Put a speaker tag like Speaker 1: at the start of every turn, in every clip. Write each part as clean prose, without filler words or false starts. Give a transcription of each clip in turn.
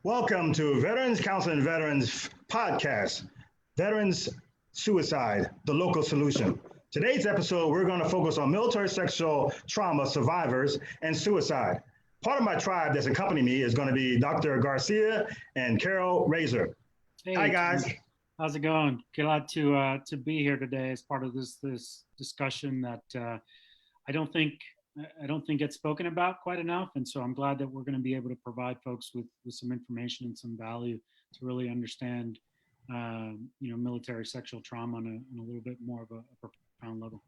Speaker 1: Welcome to Veterans Council and Veterans Podcast, Veterans Suicide, the Local Solution. Today's episode, we're going to focus on military sexual trauma survivors and suicide. Part of my tribe that's accompanying me is going to be Dr. Garcia and Carol Rasor.
Speaker 2: Hey,
Speaker 1: hi, guys.
Speaker 2: How's it going? Glad to be here today as part of this discussion that I don't think gets spoken about quite enough, and so I'm glad that we're going to be able to provide folks with some information and some value to really understand, military sexual trauma on a little bit more of a profound level.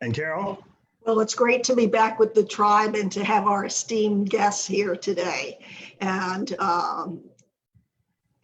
Speaker 1: And Carol?
Speaker 3: Well, it's great to be back with the tribe and to have our esteemed guests here today. And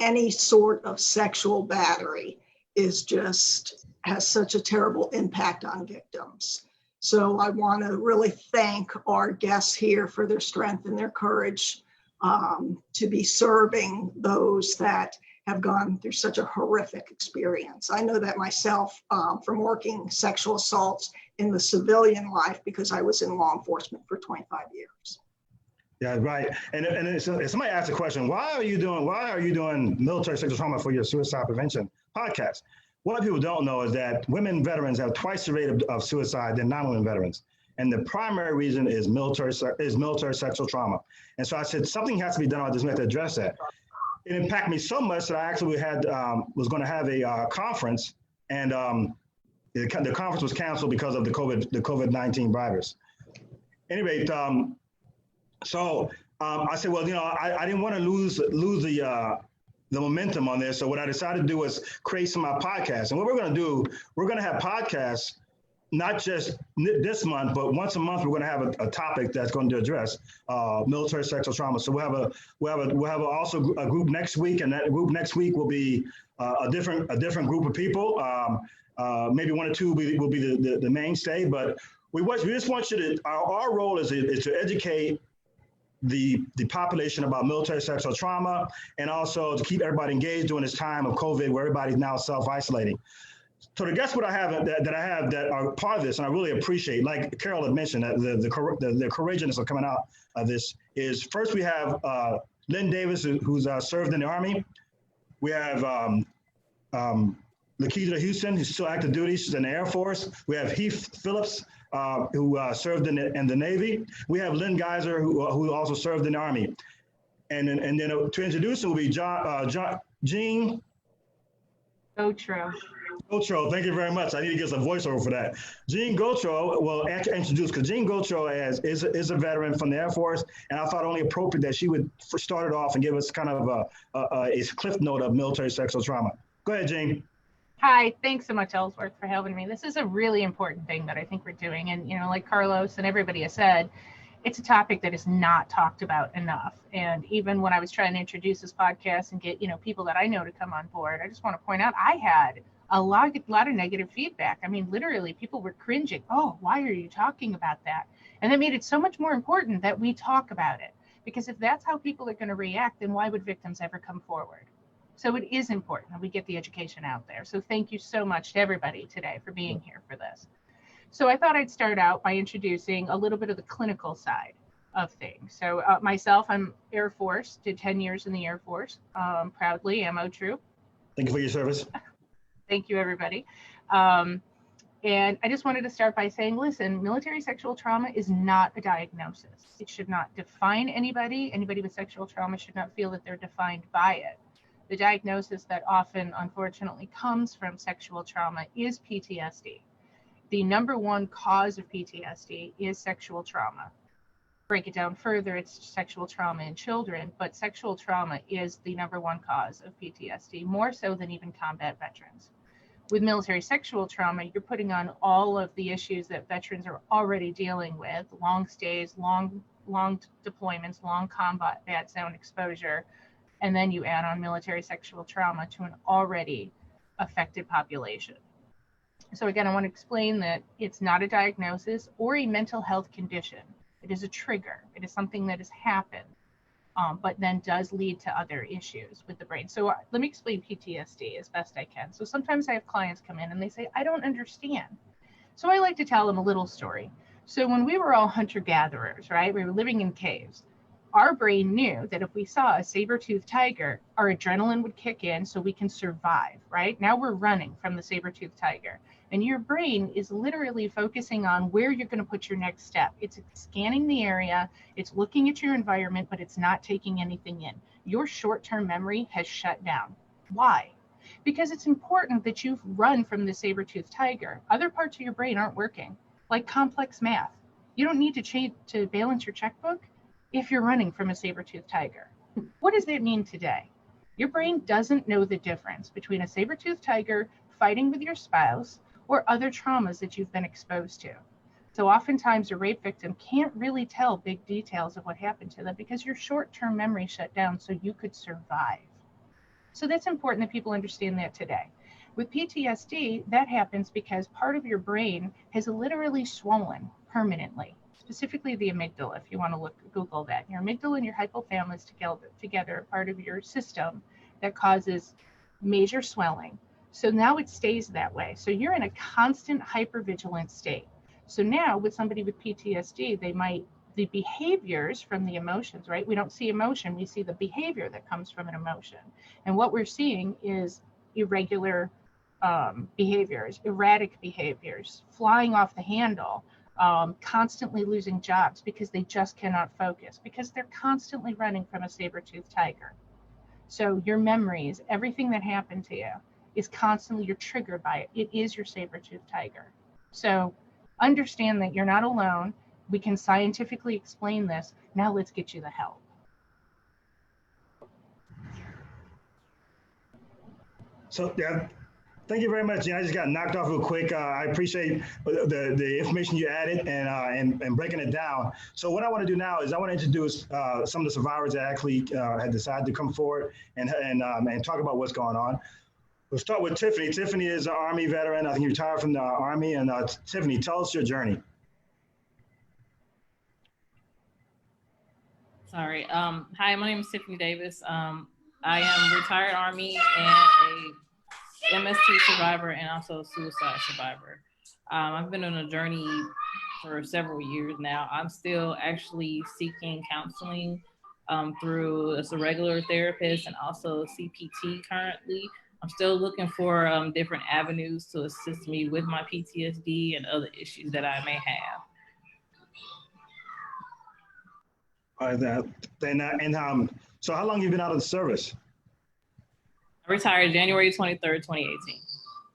Speaker 3: any sort of sexual battery has such a terrible impact on victims. So I want to really thank our guests here for their strength and their courage to be serving those that have gone through such a horrific experience. I know that myself from working sexual assaults in the civilian life because I was in law enforcement for 25 years.
Speaker 1: Yeah, right. And somebody asked a question, why are you doing military sexual trauma for your suicide prevention podcast? What people don't know is that women veterans have twice the rate of suicide than non-women veterans. And the primary reason is military sexual trauma. And so I said, something has to be done about this. We have to address that. It impacted me so much that I actually was going to have a conference, and the conference was canceled because of the COVID-19 virus. Anyway, so I said, well, I didn't want to lose the momentum on this. So what I decided to do was create some podcasts. And what we're going to do, we're going to have podcasts, not just this month, but once a month, we're going to have a topic that's going to address military sexual trauma. So we'll have also a group next week, and that group next week will be a different group of people. Maybe one or two will be the mainstay, but we just want you to. Our role is to educate the population about military sexual trauma, and also to keep everybody engaged during this time of COVID, where everybody's now self-isolating. So the guests that I have that are part of this, and I really appreciate, like Carol had mentioned, that the courageousness of coming out of this is, first we have Lynn Davis, who's served in the Army. We have Lakeisha Houston, who's still active duty. She's in the Air Force. We have Heath Phillips, who served in the Navy. We have Lynn Geyser, who also served in the Army. And then to introduce him will be Jean Gautreaux, thank you very much. I need to get some voiceover for that. Jean Gautreaux will introduce, because Jean Gautreaux is a veteran from the Air Force, and I thought only appropriate that she would start it off and give us kind of a cliff note of military sexual trauma. Go ahead, Jean.
Speaker 4: Hi, thanks so much, Ellsworth, for having me. This is a really important thing that I think we're doing. And, like Carlos and everybody has said, it's a topic that is not talked about enough. And even when I was trying to introduce this podcast and get, people that I know to come on board, I just want to point out, I had a lot of negative feedback. I mean, literally, people were cringing. Oh, why are you talking about that? And that made it so much more important that we talk about it. Because if that's how people are going to react, then why would victims ever come forward? So it is important that we get the education out there. So thank you so much to everybody today for being here for this. So I thought I'd start out by introducing a little bit of the clinical side of things. So myself, I'm Air Force, did 10 years in the Air Force, proudly, MO Troop.
Speaker 1: Thank you for your service.
Speaker 4: Thank you, everybody. And I just wanted to start by saying, listen, military sexual trauma is not a diagnosis. It should not define anybody. Anybody with sexual trauma should not feel that they're defined by it. The diagnosis that often, unfortunately, comes from sexual trauma is PTSD. The number one cause of PTSD is sexual trauma. Break it down further, it's sexual trauma in children, but sexual trauma is the number one cause of PTSD, more so than even combat veterans. With military sexual trauma, you're putting on all of the issues that veterans are already dealing with: long stays, long deployments, long combat zone exposure, and then you add on military sexual trauma to an already affected population. So again, I want to explain that it's not a diagnosis or a mental health condition. It is a trigger. It is something that has happened, but then does lead to other issues with the brain. So let me explain PTSD as best I can. So sometimes I have clients come in and they say, I don't understand. So I like to tell them a little story. So when we were all hunter-gatherers, right, we were living in caves. our brain knew that if we saw a saber-toothed tiger, our adrenaline would kick in so we can survive, right? Now we're running from the saber-toothed tiger. And your brain is literally focusing on where you're going to put your next step. It's scanning the area, it's looking at your environment, but it's not taking anything in. Your short-term memory has shut down. Why? Because it's important that you've run from the saber-toothed tiger. Other parts of your brain aren't working, like complex math. You don't need to balance your checkbook if you're running from a saber-toothed tiger. What does that mean today? Your brain doesn't know the difference between a saber-toothed tiger, fighting with your spouse, or other traumas that you've been exposed to. So oftentimes a rape victim can't really tell big details of what happened to them because your short-term memory shut down so you could survive. So that's important that people understand that today. With PTSD, that happens because part of your brain has literally swollen permanently, specifically the amygdala, if you want to Google that. Your amygdala and your hypothalamus together are part of your system that causes major swelling. So now it stays that way. So you're in a constant hypervigilant state. So now with somebody with PTSD, the behaviors from the emotions, right? We don't see emotion, we see the behavior that comes from an emotion. And what we're seeing is irregular behaviors, erratic behaviors, flying off the handle, constantly losing jobs because they just cannot focus, because they're constantly running from a saber-toothed tiger. So your memories, everything that happened to you, is constantly, you're triggered by it. It is your saber-toothed tiger. So understand that you're not alone. We can scientifically explain this. Now let's get you the help.
Speaker 1: So yeah, thank you very much. I just got knocked off real quick. I appreciate the information you added and breaking it down. So what I want to do now is I want to introduce some of the survivors that actually had decided to come forward and talk about what's going on. We'll start with Tiffany. Tiffany is an Army veteran. I think you retired from the Army. And Tiffany, tell us your journey.
Speaker 5: Sorry. Hi, my name is Tiffany Davis. I am retired Army and a MST survivor and also a suicide survivor. I've been on a journey for several years now. I'm still actually seeking counseling through a regular therapist and also CPT currently. I'm still looking for different avenues to assist me with my PTSD and other issues that I may have.
Speaker 1: So how long have you been out of the service?
Speaker 5: I retired January 23rd, 2018.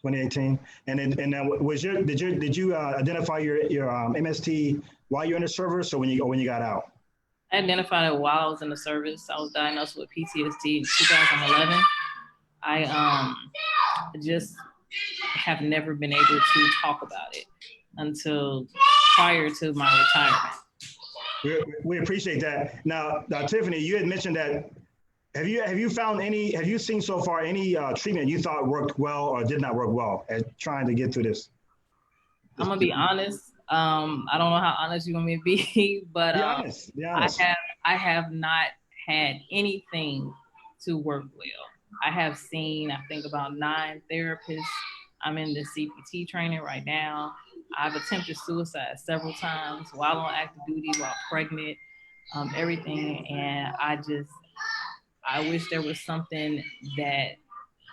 Speaker 1: 2018. And did you identify your MST while you're in the service or when you got out?
Speaker 5: I identified it while I was in the service. I was diagnosed with PTSD in 2011. I just have never been able to talk about it until prior to my retirement.
Speaker 1: We appreciate that. Now, Tiffany, you had mentioned that. Have you seen so far any treatment you thought worked well or did not work well at trying to get through this?
Speaker 5: I'm gonna be honest. I don't know how honest you want me to be, but
Speaker 1: be honest.
Speaker 5: I have not had anything to work well. I have seen, I think, about 9 therapists. I'm in the CPT training right now. I've attempted suicide several times while on active duty, while pregnant, everything. And I wish there was something that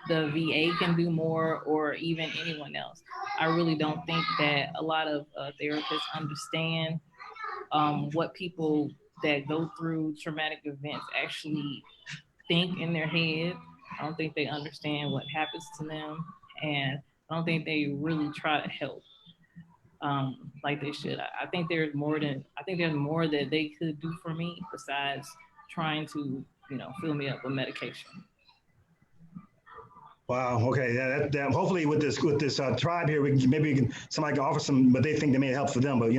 Speaker 5: the VA can do more, or even anyone else. I really don't think that a lot of therapists understand what people that go through traumatic events actually think in their head. I don't think they understand what happens to them, and I don't think they really try to help like they should. I think there's more that they could do for me besides trying to, fill me up with medication.
Speaker 1: Wow. Okay. That hopefully with this tribe here, somebody can offer some, but they think they may help for them. But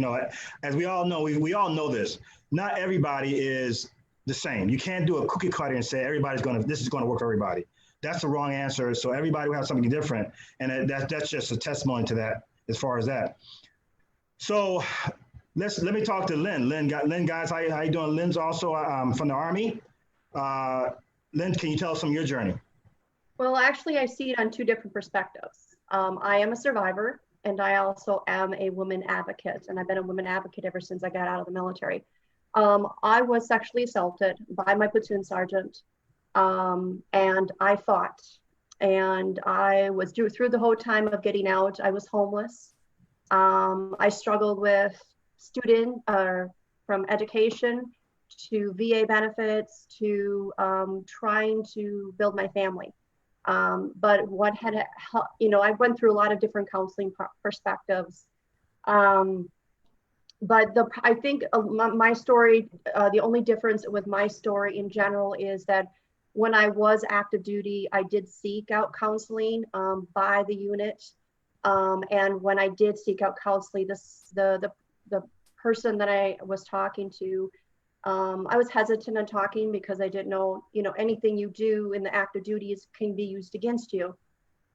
Speaker 1: as we all know, we all know this. Not everybody is the same. You can't do a cookie cutter and say this is going to work for everybody. That's the wrong answer. So everybody will have something different, and that's just a testimony to that. As far as that. So let me talk to Lynn. Lynn, guys, how you doing? Lynn's also from the Army. Lynn, can you tell us some of your journey?
Speaker 6: Well, actually, I see it on 2 different perspectives. I am a survivor, and I also am a woman advocate, and I've been a woman advocate ever since I got out of the military. I was sexually assaulted by my platoon sergeant, and I fought. And I was through the whole time of getting out, I was homeless. I struggled with from education to VA benefits to trying to build my family. But what had, I went through a lot of different counseling perspectives. But I think my story, the only difference with my story in general is that when I was active duty, I did seek out counseling by the unit. And when I did seek out counseling, the person that I was talking to, I was hesitant on talking because I didn't know, anything you do in the active duties can be used against you.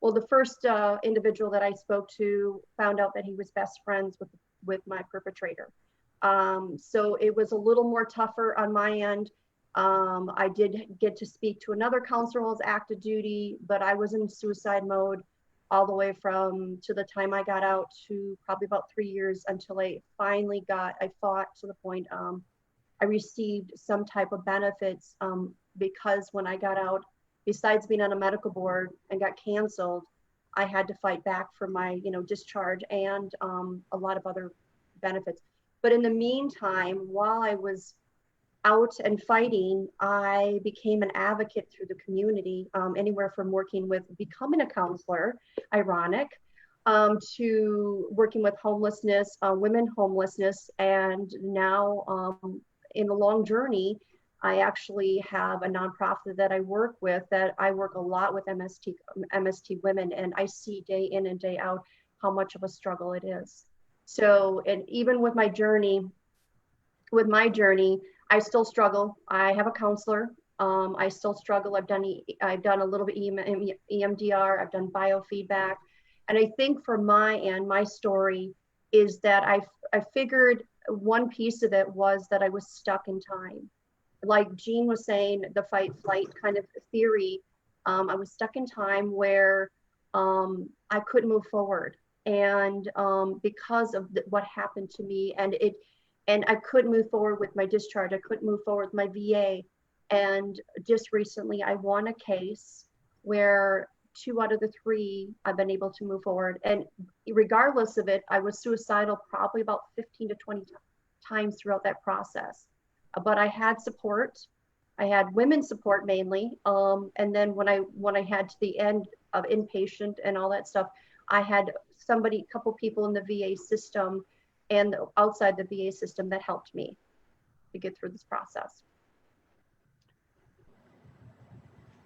Speaker 6: Well, the first individual that I spoke to found out that he was best friends with my perpetrator. So it was a little more tougher on my end. I did get to speak to another counselor who was active duty, but I was in suicide mode all the way to the time I got out to probably about 3 years until I finally I fought to the point I received some type of benefits because when I got out, besides being on a medical board and got canceled, I had to fight back for my, discharge and a lot of other benefits. But in the meantime, while I was out and fighting, I became an advocate through the community, anywhere from becoming a counselor, ironic, to working with homelessness, women homelessness, and now in a long journey, I actually have a nonprofit that I work with, that I work a lot with MST women, and I see day in and day out how much of a struggle it is. So, and even with my journey, I still struggle. I have a counselor. I still struggle. I've done a little bit EMDR. I've done biofeedback, and I think for my story is that I figured one piece of it was that I was stuck in time. Like Jean was saying, the fight flight kind of theory. I was stuck in time where I couldn't move forward, and because of what happened to me, and I couldn't move forward with my discharge. I couldn't move forward with my VA. And just recently I won a case where 2 out of the 3 I've been able to move forward. And regardless of it, I was suicidal probably about 15 to 20 times throughout that process. But I had support. I had women's support mainly. And then when I had to the end of inpatient and all that stuff, I had a couple people in the VA system and outside the VA system that helped me to get through this process.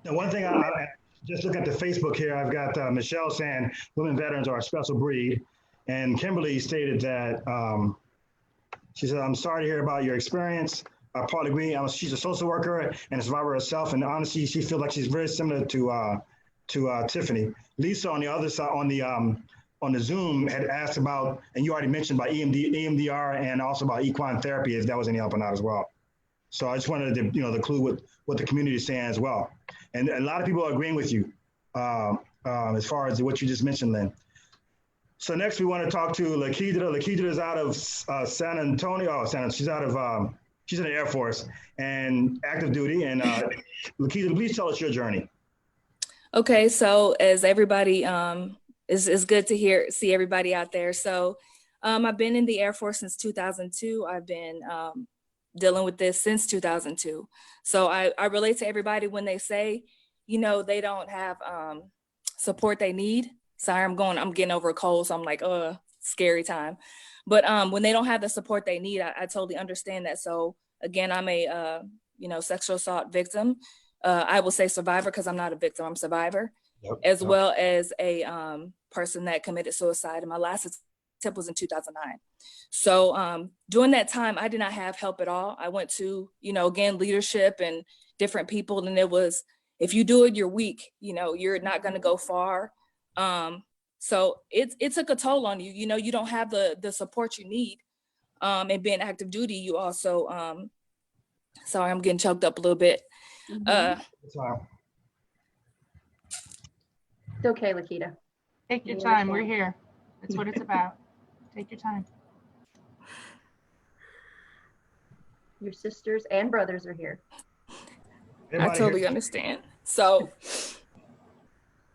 Speaker 1: Now, one thing I just look at the Facebook here, I've got Michelle saying women veterans are a special breed. And Kimberly stated that, she said, I'm sorry to hear about your experience. I partly agree. She's a social worker and a survivor herself. And honestly, she feels like she's very similar to Tiffany. Lisa on the other side, on the Zoom had asked about, and you already mentioned about EMDR and also about equine therapy, if that was any help or not as well. So I just wanted to, the clue what the community is saying as well. And a lot of people are agreeing with you as far as what you just mentioned, Lynn. So next we want to talk to Lakita. Lakita is out of San Antonio. She's in the Air Force and active duty. And Lakita, please tell us your journey.
Speaker 7: Okay, so as everybody, it's good to see everybody out there. So I've been in the Air Force since 2002. I've been dealing with this since 2002. So I relate to everybody when they say, they don't have support they need. Sorry, I'm getting over a cold, so I'm like, scary time. But when they don't have the support they need, I totally understand that. So again, I'm a sexual assault victim. I will say survivor because I'm not a victim, I'm a survivor, as well as a person that committed suicide. And my last attempt was in 2009. So during that time, I did not have help at all. I went to, again, leadership and different people. And it was, if you do it, you're weak, you're not going to go far. So it took a toll on you. You don't have the support you need. And being active duty, you also, sorry, I'm getting choked up a little bit.
Speaker 6: It's okay, Lakita.
Speaker 4: Take your time. We're here. That's what it's about. Take your time.
Speaker 6: Your sisters and brothers are here.
Speaker 1: Everybody
Speaker 7: I totally
Speaker 1: here?
Speaker 7: understand. So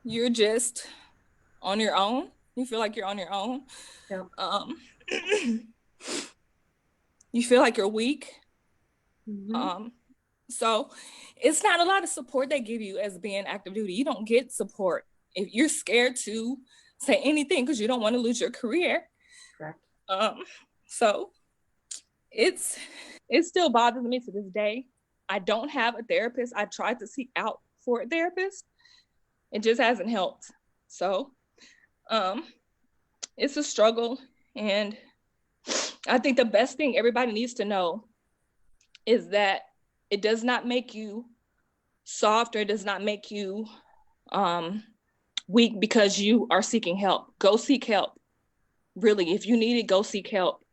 Speaker 7: you're just on your own. You feel like you're on your own.
Speaker 6: Yep.
Speaker 7: You feel like you're weak.
Speaker 6: Mm-hmm.
Speaker 7: So it's not a lot of support they give you as being active duty. You don't get support if you're scared to say anything because you don't want to lose your career.
Speaker 6: Correct.
Speaker 7: So it still bothers me to this day. I don't have a therapist. I tried to seek out for a therapist. It just hasn't helped. So it's a struggle. And I think the best thing everybody needs to know is that it does not make you soft, or it does not make you weak because you are seeking help. Go seek help. Really, if you need it, go seek help.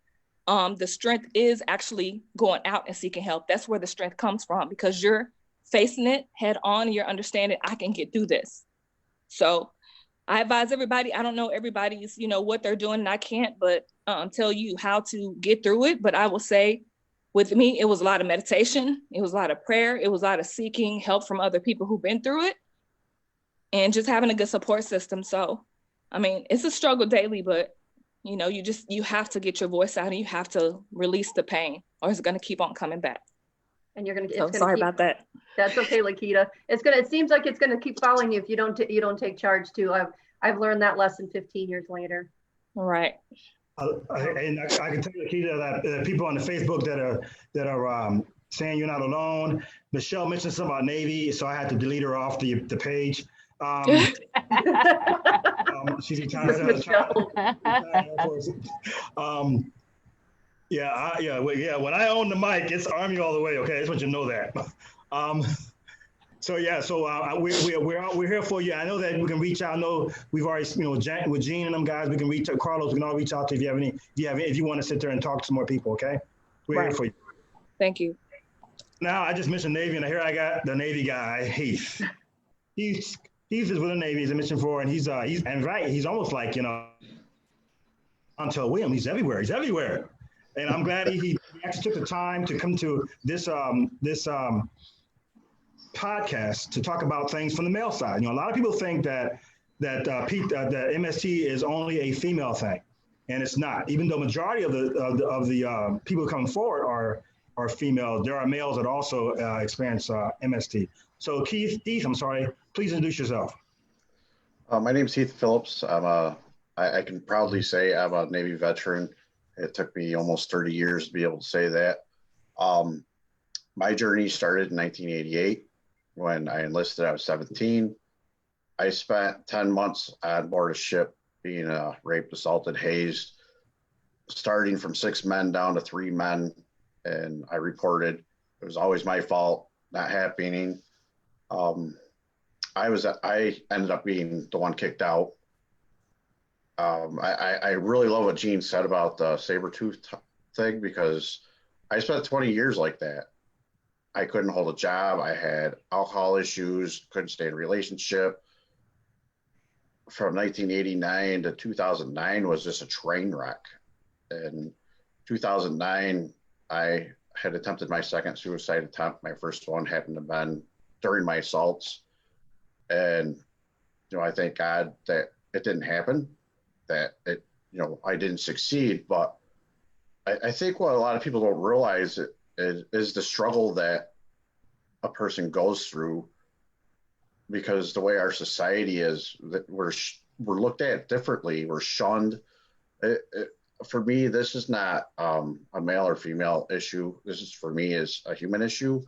Speaker 7: The strength is actually going out and seeking help. That's where the strength comes from, because you're facing it head on and you're understanding, I can get through this. So I advise everybody, I don't know everybody's, what they're doing, and I can't but tell you how to get through it. But I will say, with me, it was a lot of meditation. It was a lot of prayer. It was a lot of seeking help from other people who've been through it, and just having a good support system. So, I mean, it's a struggle daily, but you have to get your voice out, and you have to release the pain, or it's going to keep on coming back.
Speaker 6: And you're going to,
Speaker 7: So sorry about that.
Speaker 6: That's okay, Lakita. It seems like it's going to keep following you if you don't take charge too. I've learned that lesson 15 years later.
Speaker 7: All right.
Speaker 1: And I can tell you, Keita, that people on the Facebook that are saying you're not alone. Michelle mentioned something about Navy, so I had to delete her off the page. She's retired. When I own the mic, it's Army all the way. Okay, I just want you to know that. We're here for you. I know that we can reach out. I know we've already, with Gene and them guys, we can reach out. Carlos, we can all reach out to you if you want to sit there and talk to some more people. Okay, we're here for you.
Speaker 7: Thank you.
Speaker 1: Now I just mentioned Navy, and here I got the Navy guy, Heath. He's with the Navy, as I mentioned before, and he's almost like Montel Williams. He's everywhere. He's everywhere. And I'm glad he actually took the time to come to this podcast to talk about things from the male side. A lot of people think that MST is only a female thing, and it's not. Even though majority of the people coming forward are female, there are males that also experience MST. So Heath, I'm sorry, please introduce yourself.
Speaker 8: My name is Heath Phillips. I can proudly say I'm a Navy veteran. It took me almost 30 years to be able to say that. My journey started in 1988 when I enlisted. I was 17. I spent 10 months on board a ship being raped, assaulted, hazed, starting from 6 men down to 3 men. And I reported. It was always my fault, not happening. I ended up being the one kicked out. I really love what Gene said about the saber-tooth thing, because I spent 20 years like that. I couldn't hold a job. I had alcohol issues, couldn't stay in a relationship. From 1989 to 2009 was just a train wreck. In 2009, I had attempted my second suicide attempt. My first one happened to been during my assaults. And, I thank God that it didn't happen, that I didn't succeed. But I think what a lot of people don't realize is the struggle that a person goes through, because the way our society is, that we're looked at differently. We're shunned. For me, this is not a male or female issue. This is, for me, is a human issue.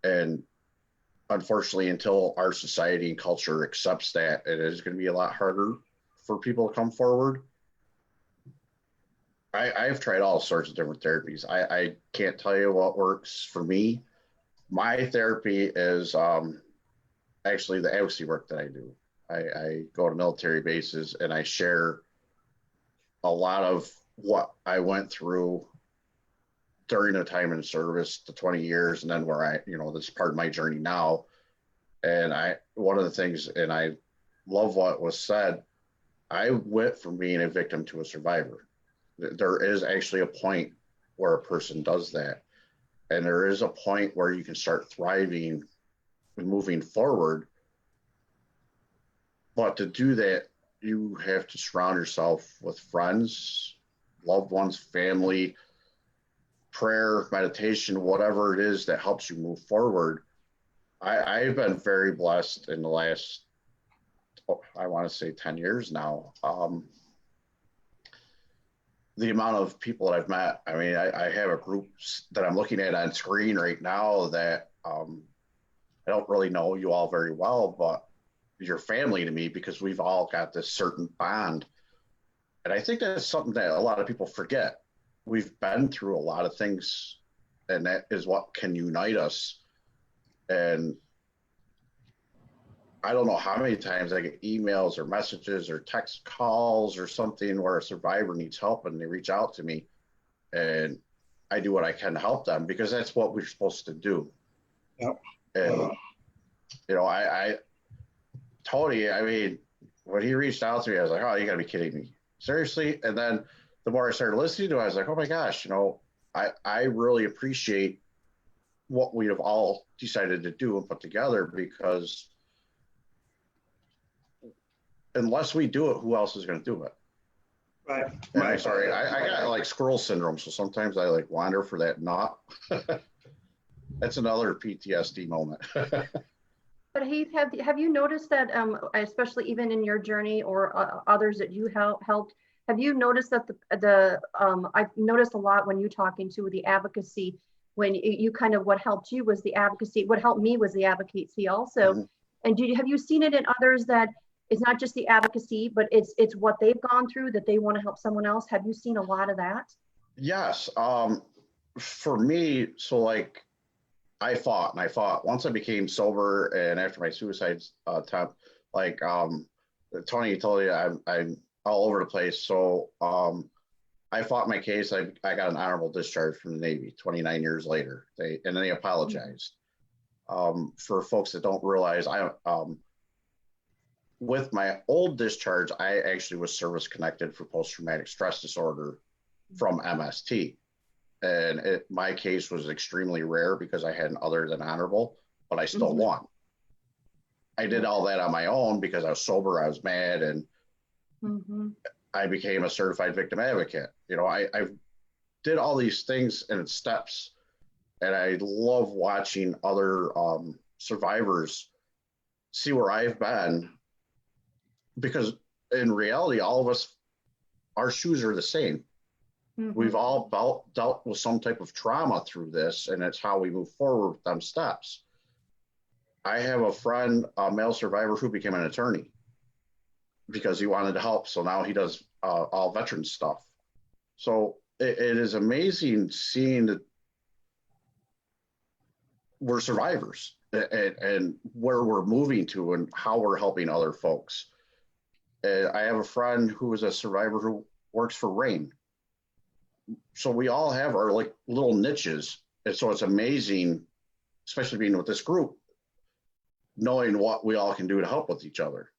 Speaker 8: And unfortunately, until our society and culture accepts that, it is going to be a lot harder for people to come forward. I've tried all sorts of different therapies. I can't tell you what works for me. My therapy is actually the advocacy work that I do. I go to military bases and I share a lot of what I went through during the time in service, the 20 years, and then where this is part of my journey now. And one of the things, and I love what was said, I went from being a victim to a survivor. There is actually a point where a person does that. and there is a point where you can start thriving and moving forward. But to do that, you have to surround yourself with friends, loved ones, family, prayer, meditation, whatever it is that helps you move forward. I've been very blessed in the last, I want to say 10 years now. The amount of people that I've met, I mean, I have a group that I'm looking at on screen right now that I don't really know you all very well, but you're family to me because we've all got this certain bond. And I think that's something that a lot of people forget. We've been through a lot of things, and that is what can unite us. And I don't know how many times I get emails or messages or text calls or something where a survivor needs help and they reach out to me, and I do what I can to help them because that's what we're supposed to do.
Speaker 1: Yep.
Speaker 8: And, you know, Tony, I mean, when he reached out to me, I was like, oh, you gotta be kidding me. Seriously? And then the more I started listening to it, I was like, oh my gosh, you know, I really appreciate what we have all decided to do and put together, because unless we do it, who else is going to do it?
Speaker 1: Right.
Speaker 8: And I'm sorry, I got like squirrel syndrome, so sometimes I like wander for that knot. That's another PTSD moment.
Speaker 6: But Heath, have you noticed that, especially even in your journey or others that you helped, have you noticed that I've noticed a lot when you talking to the advocacy, when you kind of, what helped you was the advocacy, what helped me was the advocacy also. Mm-hmm. And have you seen it in others that it's not just the advocacy, but it's what they've gone through that they want to help someone else? Have you seen a lot of that? Yes.
Speaker 8: For me, so like I fought once I became sober, and after my suicide attempt, like Tony told you, I'm all over the place. So I fought my case. I got an honorable discharge from the Navy 29 years later. And then they apologized. For folks that don't realize, with my old discharge, I actually was service connected for post-traumatic stress disorder from MST. And my case was extremely rare because I had an other than honorable, but I still won. I did all that on my own because I was sober, I was mad, and I became a certified victim advocate. You know, I did all these things in steps, and I love watching other survivors see where I've been, because in reality, all of us, our shoes are the same. We've all dealt with some type of trauma through this, and it's how we move forward with them steps. I have a friend, a male survivor, who became an attorney because he wanted to help. So now he does all veteran stuff. So it is amazing seeing that we're survivors and where we're moving to and how we're helping other folks. I have a friend who is a survivor who works for RAIN. So we all have our like little niches. And so it's amazing, especially being with this group, knowing what we all can do to help with each other.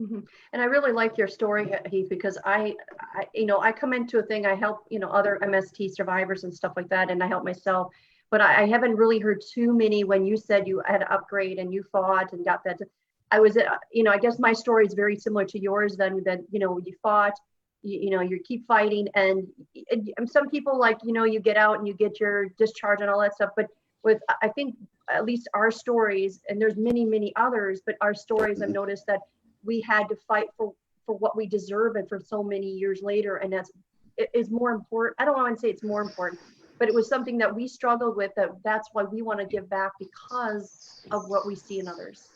Speaker 6: And I really like your story, Heath, because I come into a thing, I help, other MST survivors and stuff like that, and I help myself, but I haven't really heard too many when you said you had to upgrade and you fought and got that. I was, I guess my story is very similar to yours then, that, you fought, you keep fighting, and some people like, you get out and you get your discharge and all that stuff, but I think at least our stories, and there's many, many others, but our stories, I've noticed that we had to fight for what we deserve, and for so many years later, and it is more important. I don't want to say it's more important, but it was something that we struggled with, that's why we want to give back, because of what we see in others.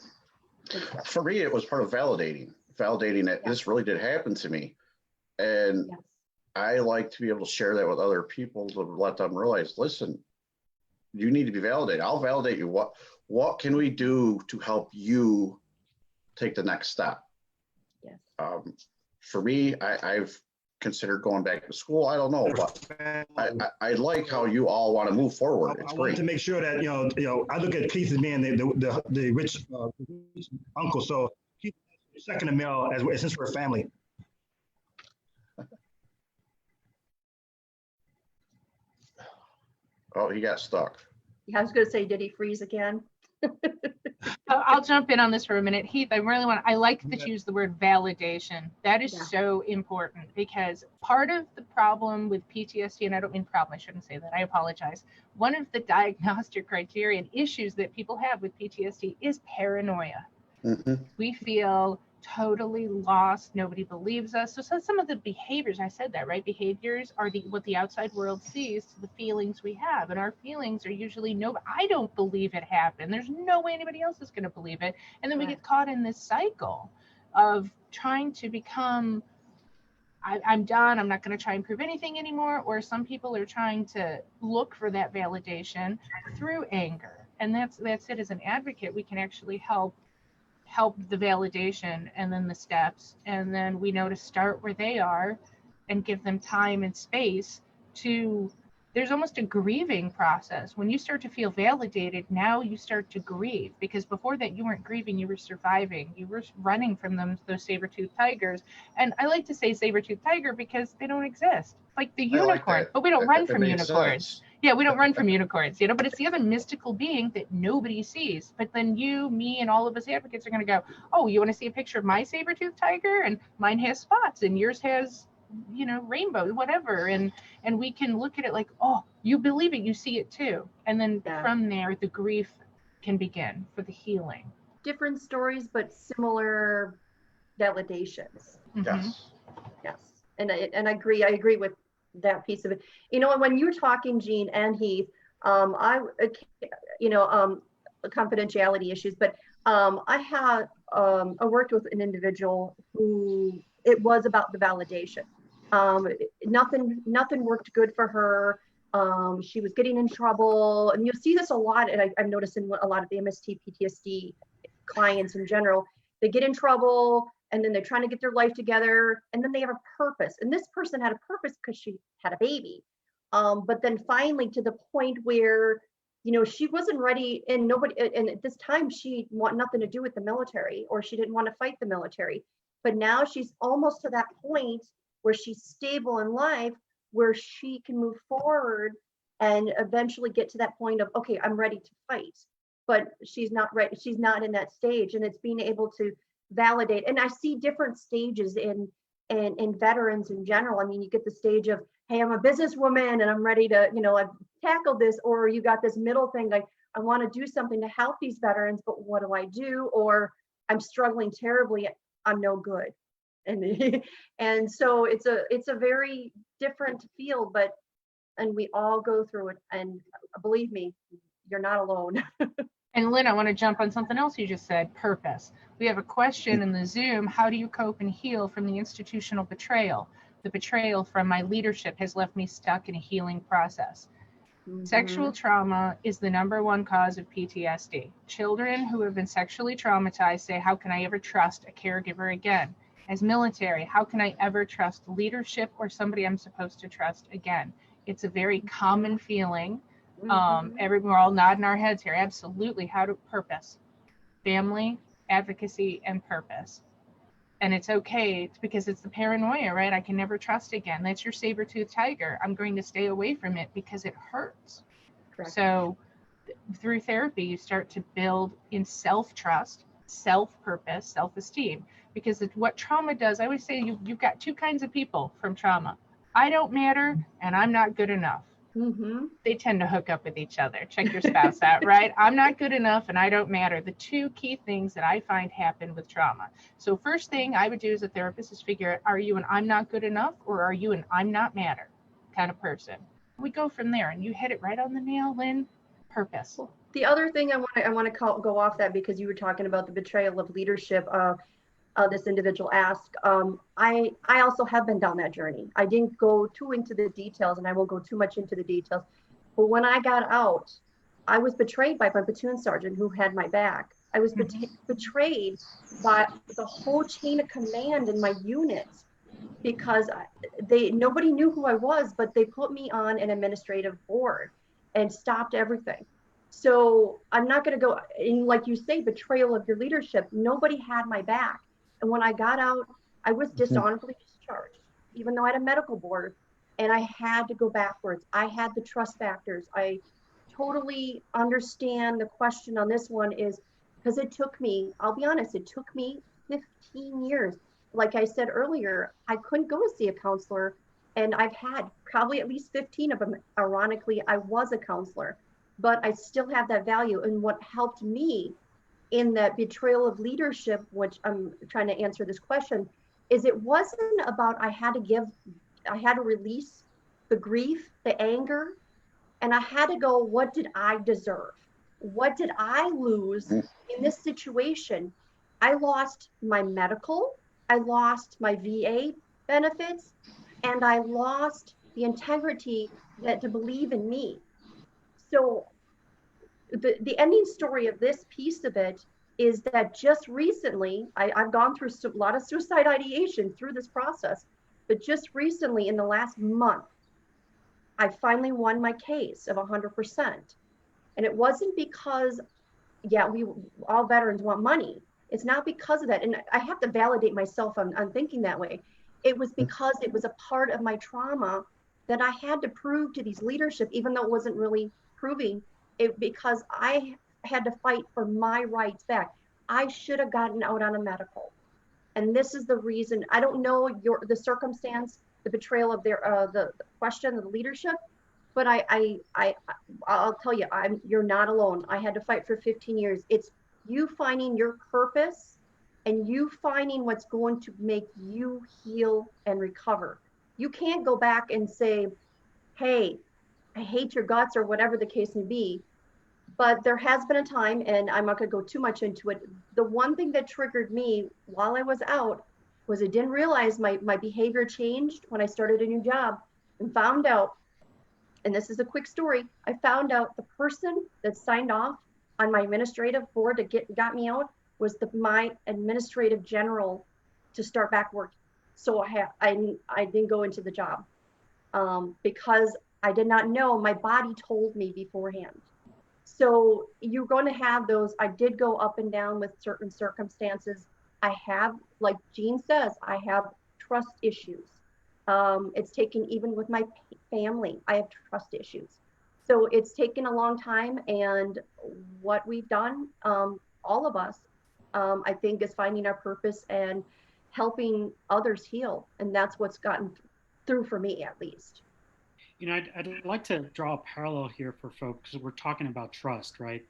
Speaker 8: For me, it was part of validating that this really did happen to me. And I like to be able to share that with other people to let them realize, listen, you need to be validated. I'll validate you. What can we do to help you take the next step?
Speaker 6: Yes.
Speaker 8: For me, I've considered going back to school. I don't know, but I like how you all want to move forward. It's
Speaker 1: I
Speaker 8: great.
Speaker 1: wanted to make sure that I look at Keith as being the rich uncle. So Keith is second in male since we're a family.
Speaker 8: Oh, he got stuck.
Speaker 6: Yeah, I was going to say, did he freeze again?
Speaker 4: I'll jump in on this for a minute. Heath, I like that you use the word validation. That is so important, because part of the problem with PTSD, and I don't mean problem, I shouldn't say that, I apologize. One of the diagnostic criteria and issues that people have with PTSD is paranoia. We feel totally lost. Nobody believes us. So some of the behaviors, I said that, right? Behaviors are what the outside world sees to the feelings we have. And our feelings are usually, no, I don't believe it happened. There's no way anybody else is going to believe it. And then we get caught in this cycle of trying to become, I'm done. I'm not going to try and prove anything anymore. Or some people are trying to look for that validation through anger. And that's it. As an advocate, we can actually help the validation and then the steps, and then we know to start where they are and give them time and space to, there's almost a grieving process. When you start to feel validated, now you start to grieve, because before that you weren't grieving, you were surviving, you were running from those saber-toothed tigers. And I like to say saber-toothed tiger because they don't exist, like the unicorn, but we don't run from unicorns. Yeah, we don't run from unicorns, but it's the other mystical being that nobody sees. But then you, me, and all of us advocates are going to go, oh, you want to see a picture of my saber-toothed tiger? And mine has spots and yours has, rainbow, whatever. And we can look at it like, oh, you believe it, you see it too. And then from there, the grief can begin for the healing.
Speaker 6: Different stories, but similar validations.
Speaker 8: Yes.
Speaker 6: Yes. And I agree with that piece of it. When you were talking, Jean and Heath, confidentiality issues, but I worked with an individual who it was about the validation. Nothing worked good for her. She was getting in trouble, and you'll see this a lot. And I've noticed in a lot of the MST PTSD clients in general, they get in trouble, and then they're trying to get their life together, and then they have a purpose. And this person had a purpose because she had a baby. But then finally, to the point where, she wasn't ready, and at this time, she want nothing to do with the military, or she didn't want to fight the military. But now she's almost to that point where she's stable in life, where she can move forward and eventually get to that point of, okay, I'm ready to fight. But she's not ready. She's not in that stage, and it's being able to validate. And I see different stages in veterans in general. I mean, you get the stage of, hey, I'm a businesswoman and I'm ready to, I've tackled this, or you got this middle thing, like, I want to do something to help these veterans, but what do I do? Or I'm struggling terribly, I'm no good. And so it's a very different field, and we all go through it. And believe me, you're not alone.
Speaker 4: And Lynn, I want to jump on something else you just said, purpose. We have a question in the Zoom, how do you cope and heal from the institutional betrayal? The betrayal from my leadership has left me stuck in a healing process. Sexual trauma is the #1 cause of PTSD. Children who have been sexually traumatized say, how can I ever trust a caregiver again? As military, how can I ever trust leadership or somebody I'm supposed to trust again? It's a very common feeling. We're all nodding our heads here. Absolutely. How to purpose, family, advocacy, and purpose. And it's okay because it's the paranoia, right? I can never trust again. That's your saber-toothed tiger. I'm going to stay away from it because it hurts. Correct. So through therapy, you start to build in self-trust, self-purpose, self-esteem, because what trauma does, I always say you've got two kinds of people from trauma. I don't matter and I'm not good enough. They tend to hook up with each other. Check your spouse out, right? I'm not good enough and I don't matter. The two key things that I find happen with trauma. So first thing I would do as a therapist is figure out, are you an I'm not good enough, or are you an I'm not matter kind of person? We go from there, and you hit it right on the nail, Lynn. Purpose.
Speaker 6: The other thing I want to go off that, because you were talking about the betrayal of leadership. This individual asked, I also have been down that journey. I didn't go too into the details, and I won't go too much into the details. But when I got out, I was betrayed by my platoon sergeant who had my back. I was betrayed by the whole chain of command in my unit, because nobody knew who I was, but they put me on an administrative board and stopped everything. So I'm not going to go in, like you say, betrayal of your leadership. Nobody had my back. And when I got out, I was dishonorably discharged, even though I had a medical board, and I had to go backwards. I had the trust factors. I totally understand the question on this one is because it took me, I'll be honest, it took me 15 years. Like I said earlier, I couldn't go see a counselor, and I've had probably at least 15 of them. Ironically, I was a counselor, but I still have that value. And what helped me in that betrayal of leadership, which I'm trying to answer this question, is it wasn't about I had to release the grief, the anger, and I had to go, what did I deserve? What did I lose in this situation? I lost my medical, I lost my VA benefits, and I lost the integrity to believe in me. So the ending story of this piece of it is that just recently, I've gone through a lot of suicide ideation through this process, but just recently in the last month, I finally won my case of 100%. And it wasn't because, yeah, all veterans want money. It's not because of that. And I have to validate myself on thinking that way. It was because it was a part of my trauma that I had to prove to these leadership, even though it wasn't really proving it, because I had to fight for my rights back. I should have gotten out on a medical. And this is the reason. I don't know the circumstance, the betrayal of the question of the leadership, but I'll tell you, you're not alone. I had to fight for 15 years. It's you finding your purpose and you finding what's going to make you heal and recover. You can't go back and say, hey, I hate your guts or whatever the case may be. But there has been a time, and I'm not going to go too much into it. The one thing that triggered me while I was out was I didn't realize my behavior changed when I started a new job and found out, and this is a quick story, I found out the person that signed off on my administrative board that got me out was my administrative general to start back work. So I didn't go into the job because I did not know. My body told me beforehand. So you're going to have those. I did go up and down with certain circumstances. I have, like Jean says, I have trust issues. It's taken, even with my family, I have trust issues. So it's taken a long time. And what we've done, all of us, I think, is finding our purpose and helping others heal. And that's what's gotten through for me, at least.
Speaker 2: You know, I'd like to draw a parallel here for folks because we're talking about trust, right?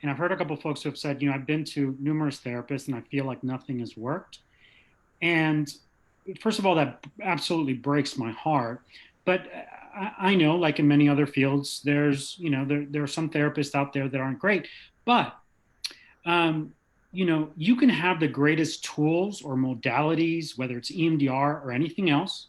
Speaker 2: And I've heard a couple of folks who have said, you know, I've been to numerous therapists and I feel like nothing has worked. And first of all, that absolutely breaks my heart. But I know, like in many other fields, there's, you know, there are some therapists out there that aren't great. But, you know, you can have the greatest tools or modalities, whether it's EMDR or anything else.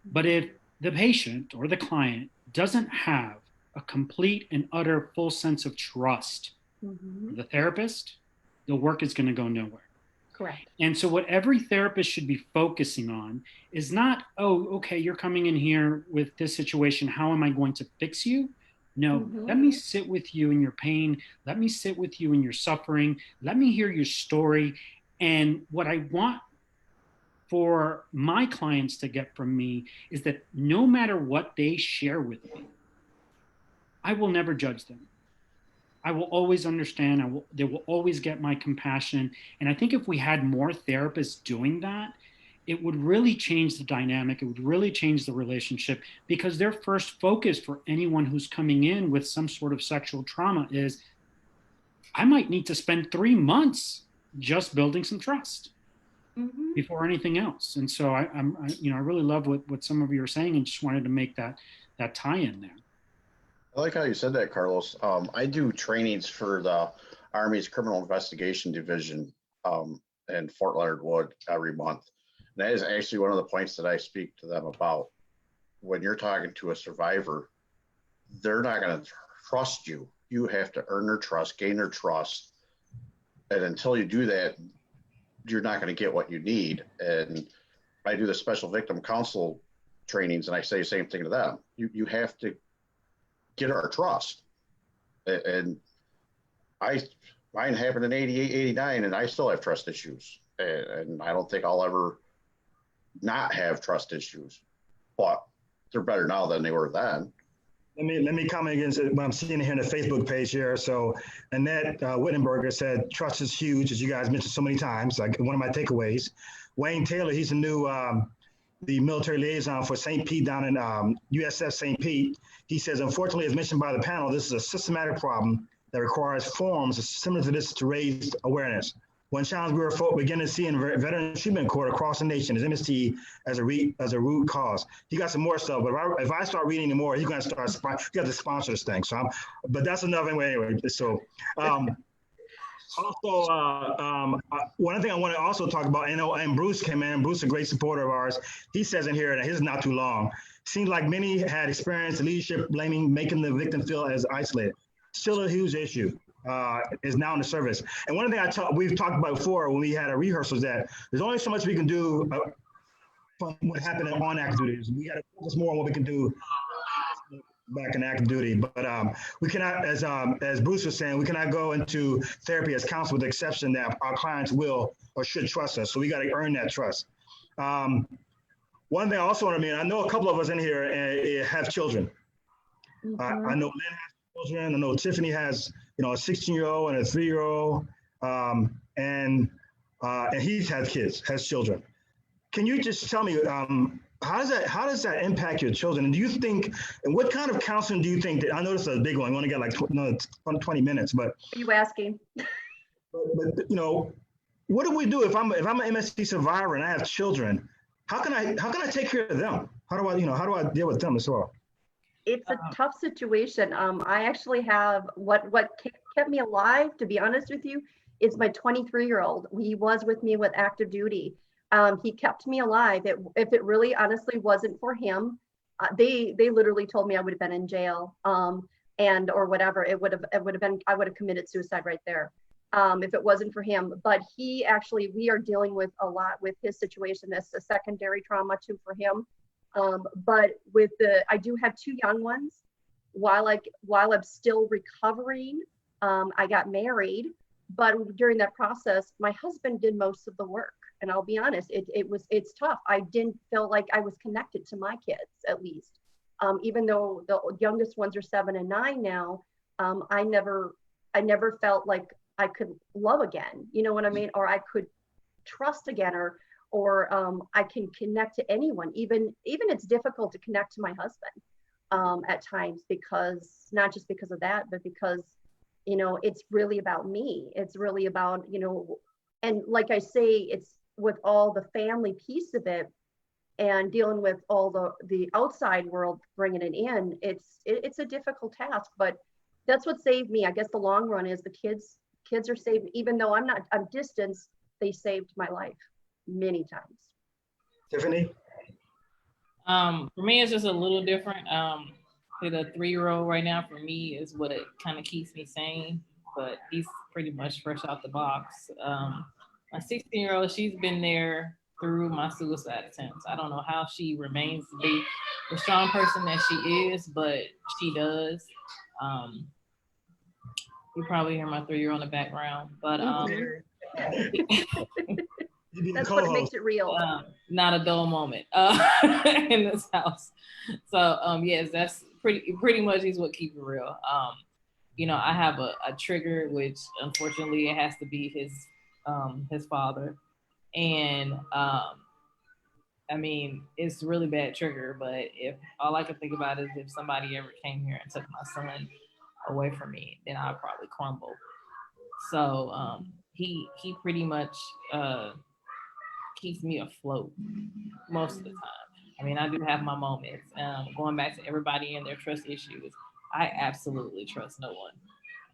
Speaker 2: But if the patient or the client doesn't have a complete and utter full sense of trust for the therapist, the work is going to go nowhere.
Speaker 6: Correct.
Speaker 2: And so what every therapist should be focusing on is not, oh, okay, you're coming in here with this situation. How am I going to fix you? No, let me sit with you in your pain. Let me sit with you in your suffering. Let me hear your story. And what I want for my clients to get from me is that no matter what they share with me, I will never judge them. I will always understand. They will always get my compassion. And I think if we had more therapists doing that, it would really change the dynamic. It would really change the relationship, because their first focus for anyone who's coming in with some sort of sexual trauma is, I might need to spend 3 months just building some trust before anything else. And so I really love what some of you are saying, and just wanted to make that tie in there.
Speaker 8: I like how you said that, Carlos. I do trainings for the Army's Criminal Investigation Division in Fort Leonard Wood every month. And that is actually one of the points that I speak to them about. When you're talking to a survivor, they're not going to trust you. You have to earn their trust, gain their trust. And until you do that, you're not going to get what you need. And I do the special victim counsel trainings, and I say the same thing to them. You have to get our trust. And mine happened in 88, 89, and I still have trust issues. And I don't think I'll ever not have trust issues, but they're better now than they were then.
Speaker 1: Let me comment against what I'm seeing here in the Facebook page here. So Annette Wittenberger said, trust is huge, as you guys mentioned so many times, like one of my takeaways. Wayne Taylor, he's the new the military liaison for St. Pete down in USF St. Pete. He says, unfortunately, as mentioned by the panel, this is a systematic problem that requires forms similar to this to raise awareness. One challenge we're beginning to see in veteran treatment court across the nation is MST as a root cause. He got some more stuff, but if I start reading any more, he's going to start. He got to sponsor this thing. So, but that's enough anyway. So, also, one thing I want to also talk about, and Bruce came in. Bruce, a great supporter of ours. He says in here, and his is not too long. Seems like many had experienced leadership blaming, making the victim feel as isolated. Still a huge issue. Is now in the service. And one thing we've talked about before when we had a rehearsal is that there's only so much we can do from what happened on active duty. We got to focus more on what we can do back in active duty. But we cannot, as Bruce was saying, we cannot go into therapy as counsel with the exception that our clients will or should trust us. So we got to earn that trust. One thing I also want to mention, I know a couple of us in here have children. Mm-hmm. I know Lynn has children. I know Tiffany has a 16-year-old and a 3-year-old, and he has children. Can you just tell me how does that impact your children? And do you think, and what kind of counseling do you think that, I know this is a big one, we only got like 20 minutes, but.
Speaker 6: Are you asking?
Speaker 1: But what do we do if I'm an MST survivor and I have children? How can I take care of them? How do I deal with them as well?
Speaker 6: It's a tough situation. I actually have what kept me alive, to be honest with you, is my 23-year-old. He was with me with active duty. He kept me alive. If it really honestly wasn't for him, they literally told me I would have been in jail or whatever. It would have been, I would have committed suicide right there if it wasn't for him. But he actually, we are dealing with a lot with his situation. That's a secondary trauma too for him. But I do have 2 young ones. While I'm still recovering, I got married, but during that process, my husband did most of the work. And I'll be honest, it's tough. I didn't feel like I was connected to my kids, at least. Even though the youngest ones are 7 and 9 now, I never felt like I could love again. You know what I mean? Or I could trust again, or I can connect to anyone. Even it's difficult to connect to my husband at times, because not just because of that, but because, it's really about me. It's really about, and like I say, it's with all the family piece of it and dealing with all the outside world, bringing it in, it's a difficult task, but that's what saved me. I guess the long run is the kids are saved. Even though I'm distanced, they saved my life many times.
Speaker 1: Tiffany?
Speaker 5: For me, it's just a little different. With a 3-year-old right now, for me, is what it kind of keeps me sane, but he's pretty much fresh out the box. My 16-year-old, she's been there through my suicide attempts. I don't know how she remains to be the strong person that she is, but she does. You probably hear my 3-year-old in the background, but
Speaker 6: that's what makes it real.
Speaker 5: Not a dull moment in this house. So yes, that's pretty much is what keeps it real. I have a trigger, which unfortunately it has to be his father, and I mean, it's a really bad trigger, but if all I can think about is if somebody ever came here and took my son away from me, then I'd probably crumble. So he pretty much keeps me afloat most of the time. I mean, I do have my moments. Going back to everybody and their trust issues, I absolutely trust no one.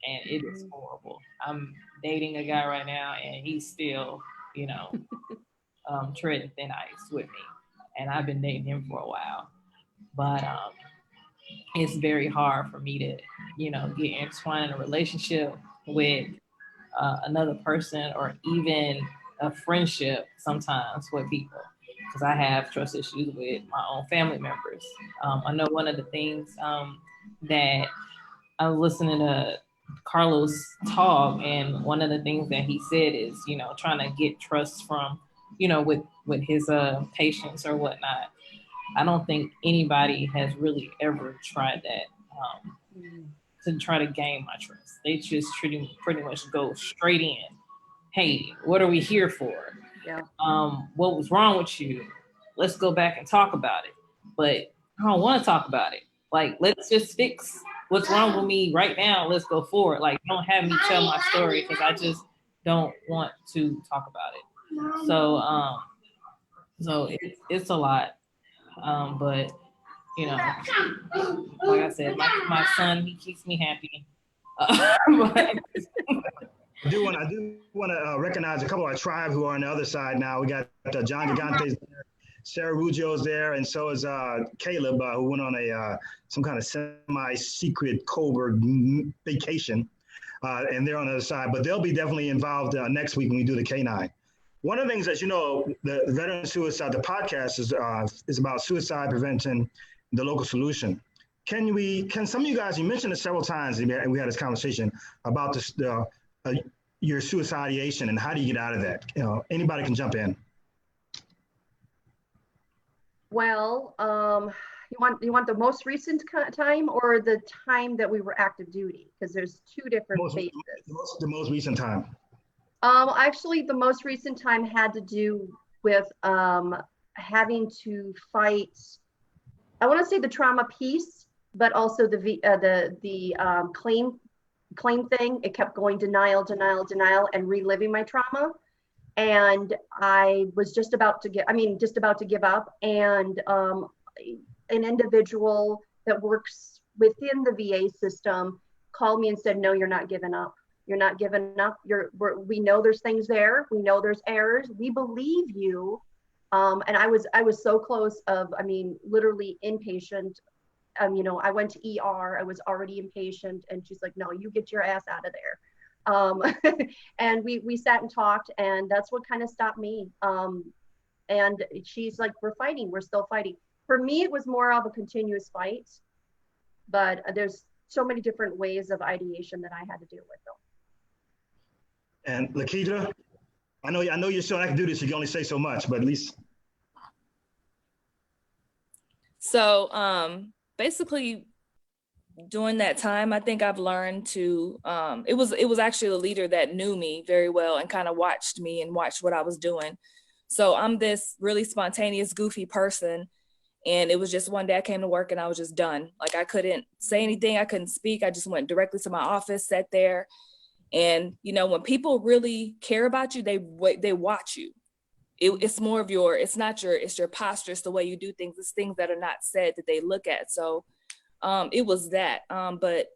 Speaker 5: And it is horrible. I'm dating a guy right now and he's still, treading thin ice with me. And I've been dating him for a while. But it's very hard for me to, get entwined in a relationship with another person, or even a friendship sometimes with people, because I have trust issues with my own family members. I know one of the things that I was listening to Carlos talk, and one of the things that he said is, trying to get trust from, with his patients or whatnot. I don't think anybody has really ever tried that. to try to gain my trust. They just pretty much go straight in. Hey, what are we here for?
Speaker 6: Yeah.
Speaker 5: What was wrong with you? Let's go back and talk about it. But I don't want to talk about it. Like, let's just fix what's wrong with me right now. Let's go forward. Like, don't have me tell my story because I just don't want to talk about it. So it's a lot. But you know, like I said, my son, he keeps me happy.
Speaker 1: I do want to recognize a couple of our tribe who are on the other side now. We got John Gigante's there, Sarah Ruggio's there, and so is Caleb, who went on some kind of semi-secret covert vacation, and they're on the other side. But they'll be definitely involved next week when we do the K9. One of the things that, you know, the Veteran Suicide, the podcast is about suicide prevention, the local solution. Can some of you guys, you mentioned it several times, and we had this conversation about this, your suicidation and how do you get out of that? You know, anybody can jump in.
Speaker 6: Well, you want the most recent time or the time that we were active duty? Because there's two different phases.
Speaker 1: The most recent time.
Speaker 6: Actually, the most recent time had to do with having to fight. I want to say the trauma piece, but also the claim thing. It kept going denial, and reliving my trauma. And I was just about to give up. And an individual that works within the VA system called me and said, "No, you're not giving up. You're not giving up. We know there's things there. We know there's errors. We believe you." And I was so close of, literally inpatient. I went to ER. I was already inpatient, and she's like, "No, you get your ass out of there." And we sat and talked, and that's what kind of stopped me. And she's like, "We're fighting. We're still fighting." For me, it was more of a continuous fight, but there's so many different ways of ideation that I had to deal with, though.
Speaker 1: And Lakita, I know you're still active duty, so you can only say so much, but at least.
Speaker 7: So basically, during that time, I think I've learned to. It was actually a leader that knew me very well and kind of watched me and watched what I was doing. So I'm this really spontaneous, goofy person. And it was just one day I came to work and I was just done. Like, I couldn't say anything. I couldn't speak. I just went directly to my office, sat there. And, when people really care about you, they watch you. It's more of it's your posture. It's the way you do things. It's things that are not said that they look at. So it was that. But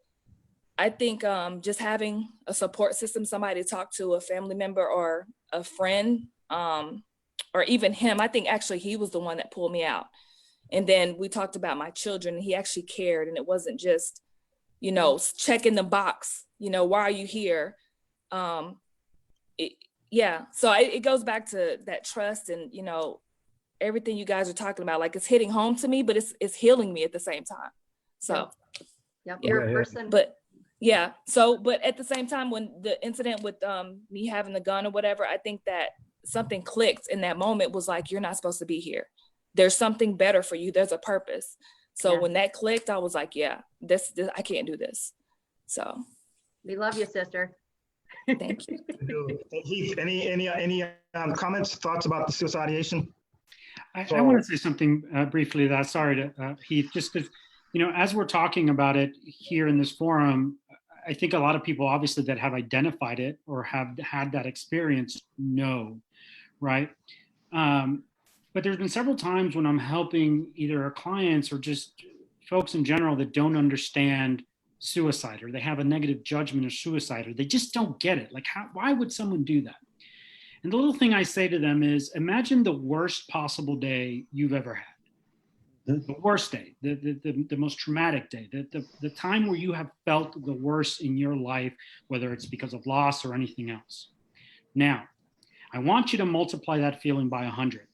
Speaker 7: I think just having a support system, somebody to talk to, a family member or a friend, or even him, I think actually he was the one that pulled me out. And then we talked about my children, and he actually cared. And it wasn't just, checking the box, why are you here? So it goes back to that trust and, everything you guys are talking about, like, it's hitting home to me, but it's healing me at the same time. So,
Speaker 6: yep. You're a person.
Speaker 7: But yeah. So, but at the same time, when the incident with me having the gun or whatever, I think that something clicked in that moment, was like, you're not supposed to be here. There's something better for you. There's a purpose. So when that clicked, I was like, yeah, this I can't do this. So
Speaker 6: we love you, sister.
Speaker 7: Thank you.
Speaker 1: Heath, any comments, thoughts about the suicidation?
Speaker 2: I want to say something briefly. Sorry to Heath, just because, as we're talking about it here in this forum, I think a lot of people obviously that have identified it or have had that experience know, right? But there's been several times when I'm helping either our clients or just folks in general that don't understand suicide, or they have a negative judgment of suicide, or they just don't get it. Like, why would someone do that? And the little thing I say to them is, imagine the worst possible day you've ever had. The worst day, the most traumatic day, the time where you have felt the worst in your life, whether it's because of loss or anything else. Now, I want you to multiply that feeling by 100.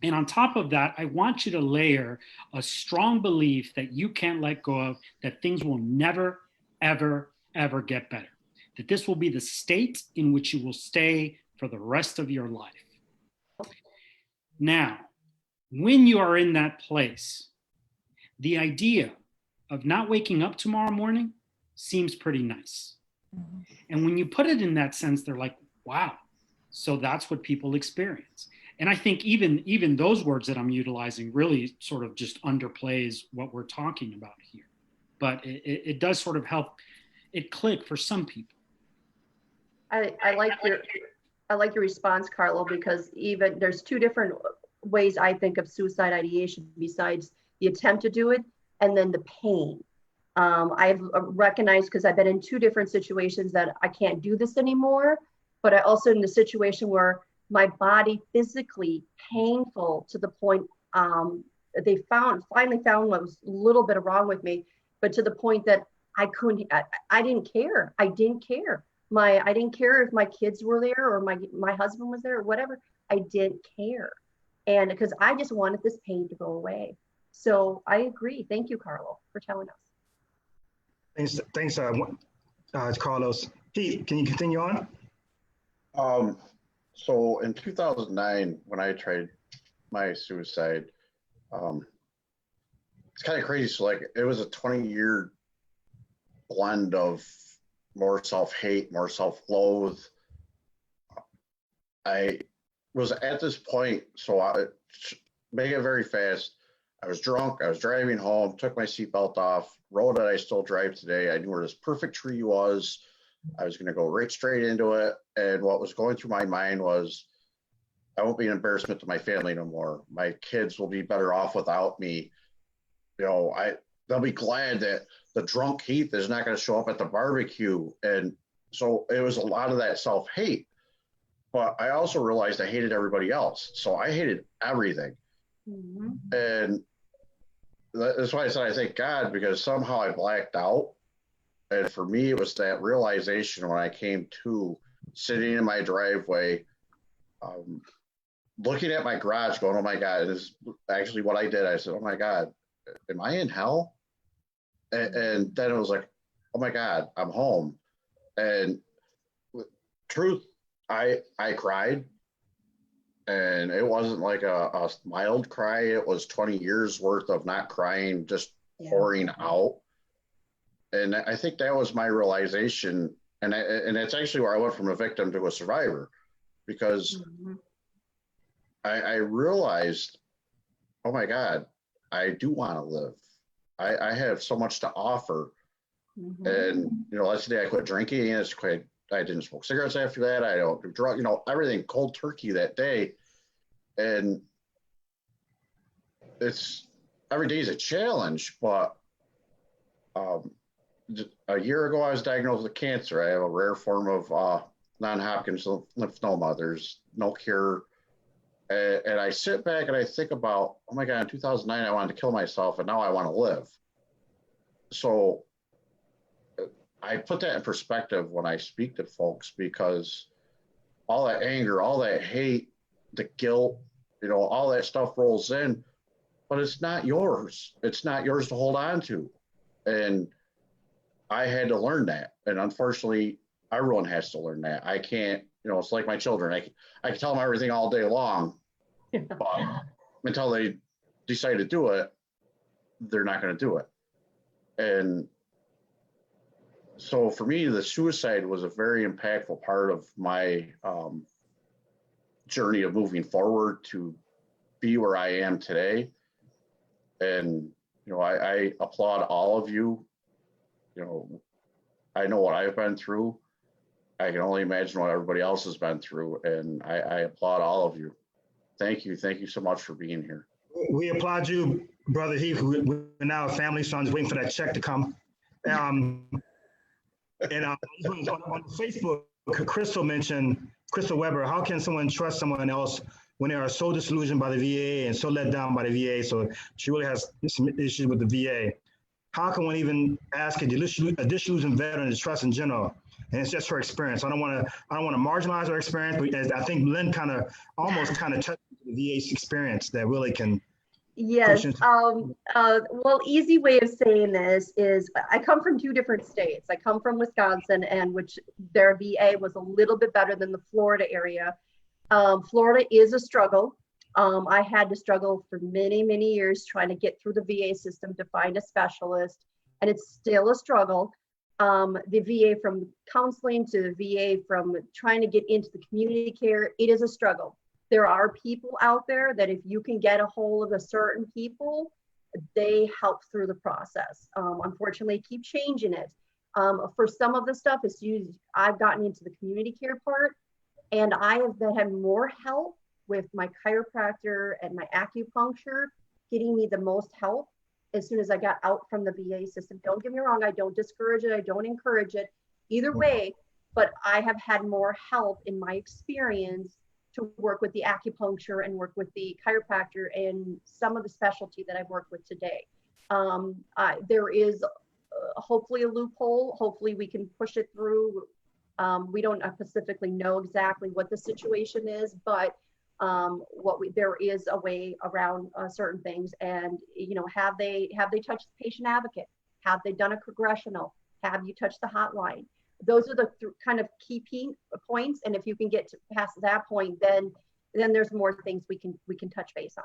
Speaker 2: And on top of that, I want you to layer a strong belief that you can't let go of, that things will never, ever, ever get better. That this will be the state in which you will stay for the rest of your life. Now, when you are in that place, the idea of not waking up tomorrow morning seems pretty nice. And when you put it in that sense, they're like, wow, so that's what people experience. And I think even those words that I'm utilizing really sort of just underplays what we're talking about here. But it does sort of help it click for some people.
Speaker 6: I like your response, Carlo, because even there's two different ways I think of suicide ideation besides the attempt to do it and then the pain. I've recognized, because I've been in two different situations, that I can't do this anymore, but I also in the situation where my body physically painful to the point they finally found what was a little bit wrong with me, but to the point that I didn't care. I didn't care. I didn't care if my kids were there or my husband was there or whatever. I didn't care. And because I just wanted this pain to go away. So I agree. Thank you, Carlo, for telling us.
Speaker 1: Thanks, Carlos. Pete, can you continue on?
Speaker 8: So in 2009, when I tried my suicide, it's kind of crazy. So like it was a 20-year blend of more self-hate, more self-loathe. I was at this point, so I make it very fast. I was drunk, I was driving home, took my seatbelt off, road that I still drive today. I knew where this perfect tree was. I was going to go right straight into it. And what was going through my mind was, I won't be an embarrassment to my family no more. My kids will be better off without me. You know, they'll be glad that the drunk Heath is not going to show up at the barbecue. And so it was a lot of that self-hate. But I also realized I hated everybody else. So I hated everything. Mm-hmm. And that's why I said I thank God, because somehow I blacked out. And for me, it was that realization when I came to sitting in my driveway, looking at my garage going, oh my God, and this is actually what I did. I said, oh my God, am I in hell? And then it was like, oh my God, I'm home. And truth, I cried. And it wasn't like a mild cry. It was 20 years worth of not crying, just pouring out. And I think that was my realization. And it's actually where I went from a victim to a survivor, because I realized, oh my God, I do want to live. I have so much to offer. And, you know, let's say I quit drinking. I didn't smoke cigarettes after that. I don't do drugs, you know, everything cold turkey that day. And it's every day is a challenge, but a year ago I was diagnosed with cancer. I have a rare form of non-Hodgkin's lymphoma. There's no cure. And I sit back and I think about, oh my God, in 2009 I wanted to kill myself, and now I want to live. So I put that in perspective when I speak to folks, because all that anger, all that hate, the guilt, you know, all that stuff rolls in, but it's not yours. It's not yours to hold on to. And I had to learn that. And unfortunately, everyone has to learn that. I can't, you know, it's like my children. I can tell them everything all day long, but until they decide to do it, they're not going to do it. And so for me, the suicide was a very impactful part of my journey of moving forward to be where I am today. And, you know, I applaud all of you. You know, I know what I've been through. I can only imagine what everybody else has been through. And I applaud all of you. Thank you. Thank you so much for being here.
Speaker 1: We applaud you, Brother Heath. We're now a family, so I'm just waiting for that check to come. And on Facebook, Crystal Weber, how can someone trust someone else when they are so disillusioned by the VA and so let down by the VA? So she really has some issues with the VA. How can one even ask a disillusioned veteran to trust in general? And it's just her experience. I don't want to marginalize her experience, but as I think Lynn almost touched the VA's experience that really can.
Speaker 6: Yes. Well, easy way of saying this is I come from two different states. I come from Wisconsin, and which their VA was a little bit better than the Florida area. Florida is a struggle. I had to struggle for many, many years trying to get through the VA system to find a specialist. and it's still a struggle. The VA from counseling to the VA from trying to get into the community care, it is a struggle. There are people out there that if you can get a hold of a certain people, they help through the process. Unfortunately, keep changing it. For some of the stuff, I've gotten into the community care part, and I have had more help with my chiropractor and my acupuncture getting me the most help as soon as I got out from the VA system. Don't get me wrong, I don't discourage it, I don't encourage it, either way, but I have had more help in my experience to work with the acupuncture and work with the chiropractor and some of the specialty that I've worked with today. There is hopefully a loophole. Hopefully we can push it through. We don't specifically know exactly what the situation is, but there is a way around certain things. And have they touched the patient advocate? Have they done a congressional? Have you touched the hotline? Those are the kind of key points. And if you can get past that point, then there's more things we can touch base on.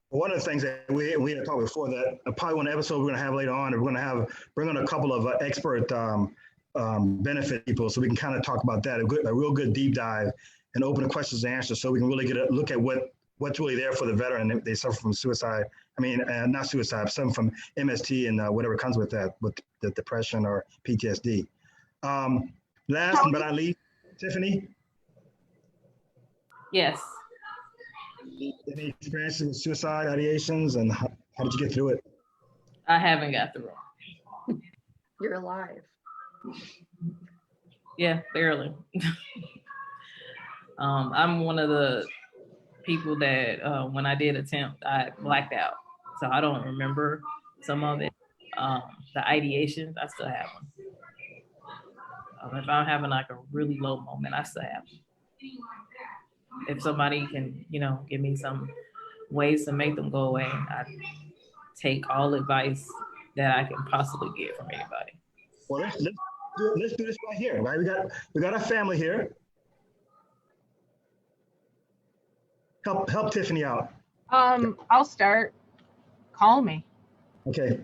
Speaker 1: One of the things that we had talked before, that probably one episode we're going to have later on, we're going to bring on a couple of expert benefit people, so we can kind of talk about that, a real good deep dive and open the questions and answers, so we can really get a look at what's really there for the veteran if they suffer from suicide. I mean, not suicide, some from MST and whatever comes with that, with the depression or PTSD. Last but not least, Tiffany.
Speaker 5: Yes.
Speaker 1: Any experiences with suicide ideations, and how did you get through it?
Speaker 5: I haven't got through it.
Speaker 6: You're alive.
Speaker 5: Yeah, barely. I'm one of the people that when I did attempt, I blacked out. So I don't remember some of it. The ideations, I still have them. If I'm having like a really low moment, I still have them. If somebody can, give me some ways to make them go away, I take all advice that I can possibly get from anybody.
Speaker 1: Well, let's do this right here, right? We got our family here. Help Tiffany out.
Speaker 4: I'll start. Call me.
Speaker 1: Okay.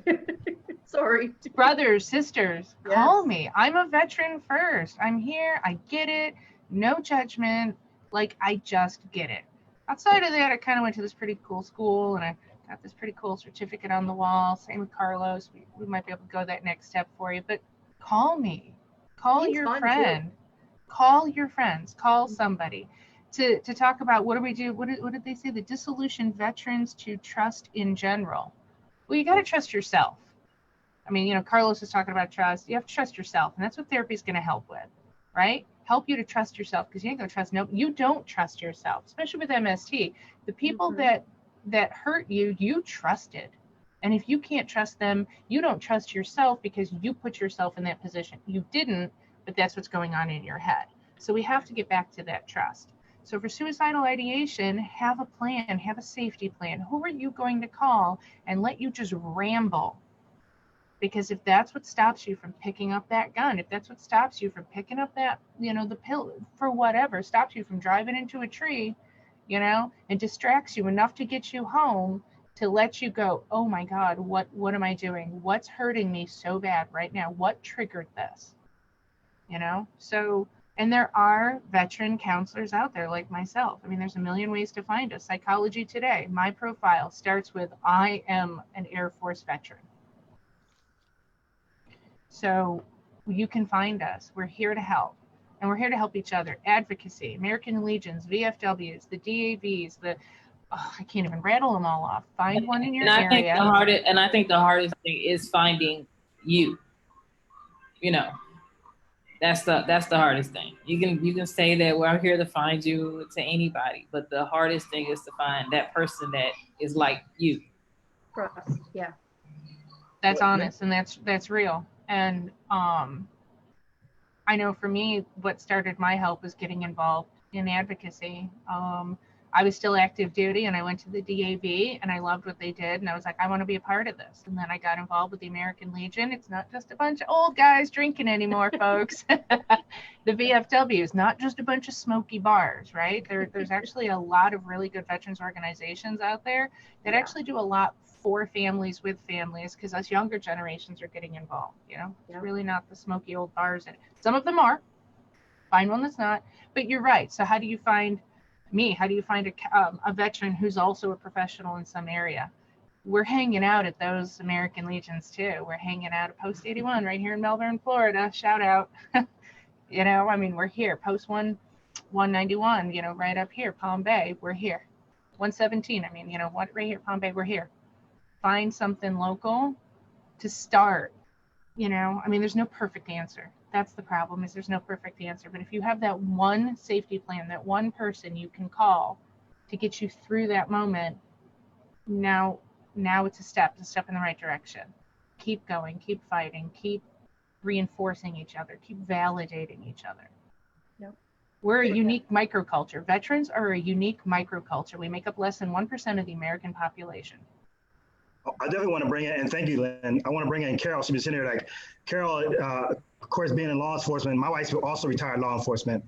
Speaker 6: Sorry.
Speaker 4: Brothers, sisters,
Speaker 6: Yes.
Speaker 4: Call me. I'm a veteran first. I'm here. I get it. No judgment. Like, I just get it. Outside of that, I kind of went to this pretty cool school, and I got this pretty cool certificate on the wall. Same with Carlos. We might be able to go that next step for you. But call me. Call your friend. Call your friends. Call somebody to talk about what do we do? What did they say? The disillusioned veterans to trust in general. Well, you got to trust yourself. I mean, Carlos is talking about trust. You have to trust yourself, and that's what therapy is going to help with, right? Help you to trust yourself, because you ain't going to trust you don't trust yourself, especially with MST. The people that hurt you, you trusted. And if you can't trust them, you don't trust yourself because you put yourself in that position. You didn't, but that's what's going on in your head. So we have to get back to that trust. So for suicidal ideation, have a plan, have a safety plan. Who are you going to call and let you just ramble? Because if that's what stops you from picking up that gun, if that's what stops you from picking up that, the pill for whatever, stops you from driving into a tree, and distracts you enough to get you home, to let you go, oh my God, what am I doing? What's hurting me so bad right now? What triggered this? So, and there are veteran counselors out there like myself. I mean, there's a million ways to find us. Psychology Today, my profile starts with, I am an Air Force veteran. So you can find us. We're here to help. And we're here to help each other. Advocacy, American Legions, VFWs, the DAVs, I can't even rattle them all off. Find one in your area.
Speaker 5: I think the hardest thing is finding you. That's the hardest thing. You can say that we're here to find you to anybody, but the hardest thing is to find that person that is like you.
Speaker 6: Trust, yeah.
Speaker 4: That's honest, and that's real. And I know for me, what started my help was getting involved in advocacy. I was still active duty, and I went to the DAV, and I loved what they did, and I was like, I want to be a part of this. And then I got involved with the American Legion. It's not just a bunch of old guys drinking anymore, folks. The VFW is not just a bunch of smoky bars, right? There's actually a lot of really good veterans organizations out there that actually do a lot for families with families, because us younger generations are getting involved.
Speaker 6: Yeah.
Speaker 4: It's really not the smoky old bars. And some of them are. Find one that's not. But you're right. So how do you find me? How do you find a veteran who's also a professional in some area? We're hanging out at those American Legions too. We're hanging out at Post 81 right here in Melbourne, Florida. Shout out. We're here. Post 191, right up here, Palm Bay. We're here. 117. Right here, Palm Bay. We're here. Find something local to start. There's no perfect answer. That's the problem, is there's no perfect answer. But if you have that one safety plan, that one person you can call to get you through that moment, now it's a step in the right direction. Keep going, keep fighting, keep reinforcing each other, keep validating each other.
Speaker 6: Yep.
Speaker 4: We're a unique microculture. Veterans are a unique microculture. We make up less than 1% of the American population.
Speaker 1: I definitely want to bring in, and thank you, Lynn. I want to bring in Carol. She's been sitting here Carol, of course, being in law enforcement. My wife's also retired law enforcement.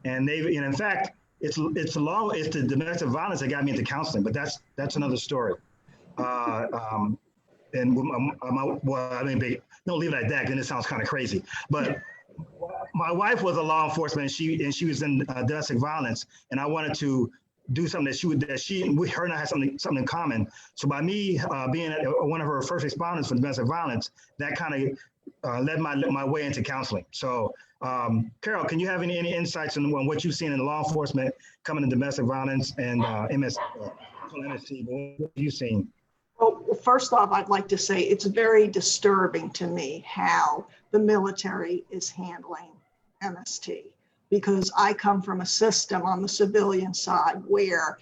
Speaker 1: And in fact, it's the domestic violence that got me into counseling, but that's another story. Don't leave it at that, then it sounds kind of crazy. But my wife was a law enforcement, and she was in domestic violence, and I wanted to do something her and I had something in common. So by me being one of her first responders for domestic violence, that kind of led my way into counseling. So Carol, can you have any insights on what you've seen in law enforcement coming to domestic violence and MST? What have you seen?
Speaker 3: Well, first off, I'd like to say it's very disturbing to me how the military is handling MST, because I come from a system on the civilian side where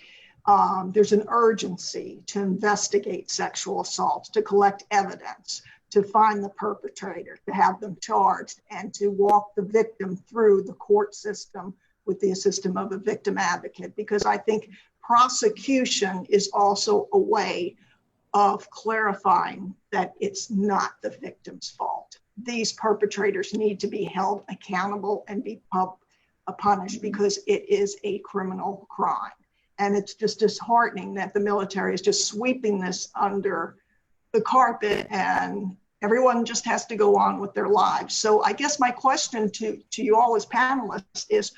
Speaker 3: there's an urgency to investigate sexual assaults, to collect evidence, to find the perpetrator, to have them charged, and to walk the victim through the court system with the assistance of a victim advocate. Because I think prosecution is also a way of clarifying that it's not the victim's fault. These perpetrators need to be held accountable and be punished, because it is a criminal crime. And it's just disheartening that the military is just sweeping this under the carpet and everyone just has to go on with their lives. So I guess my question to you all as panelists is,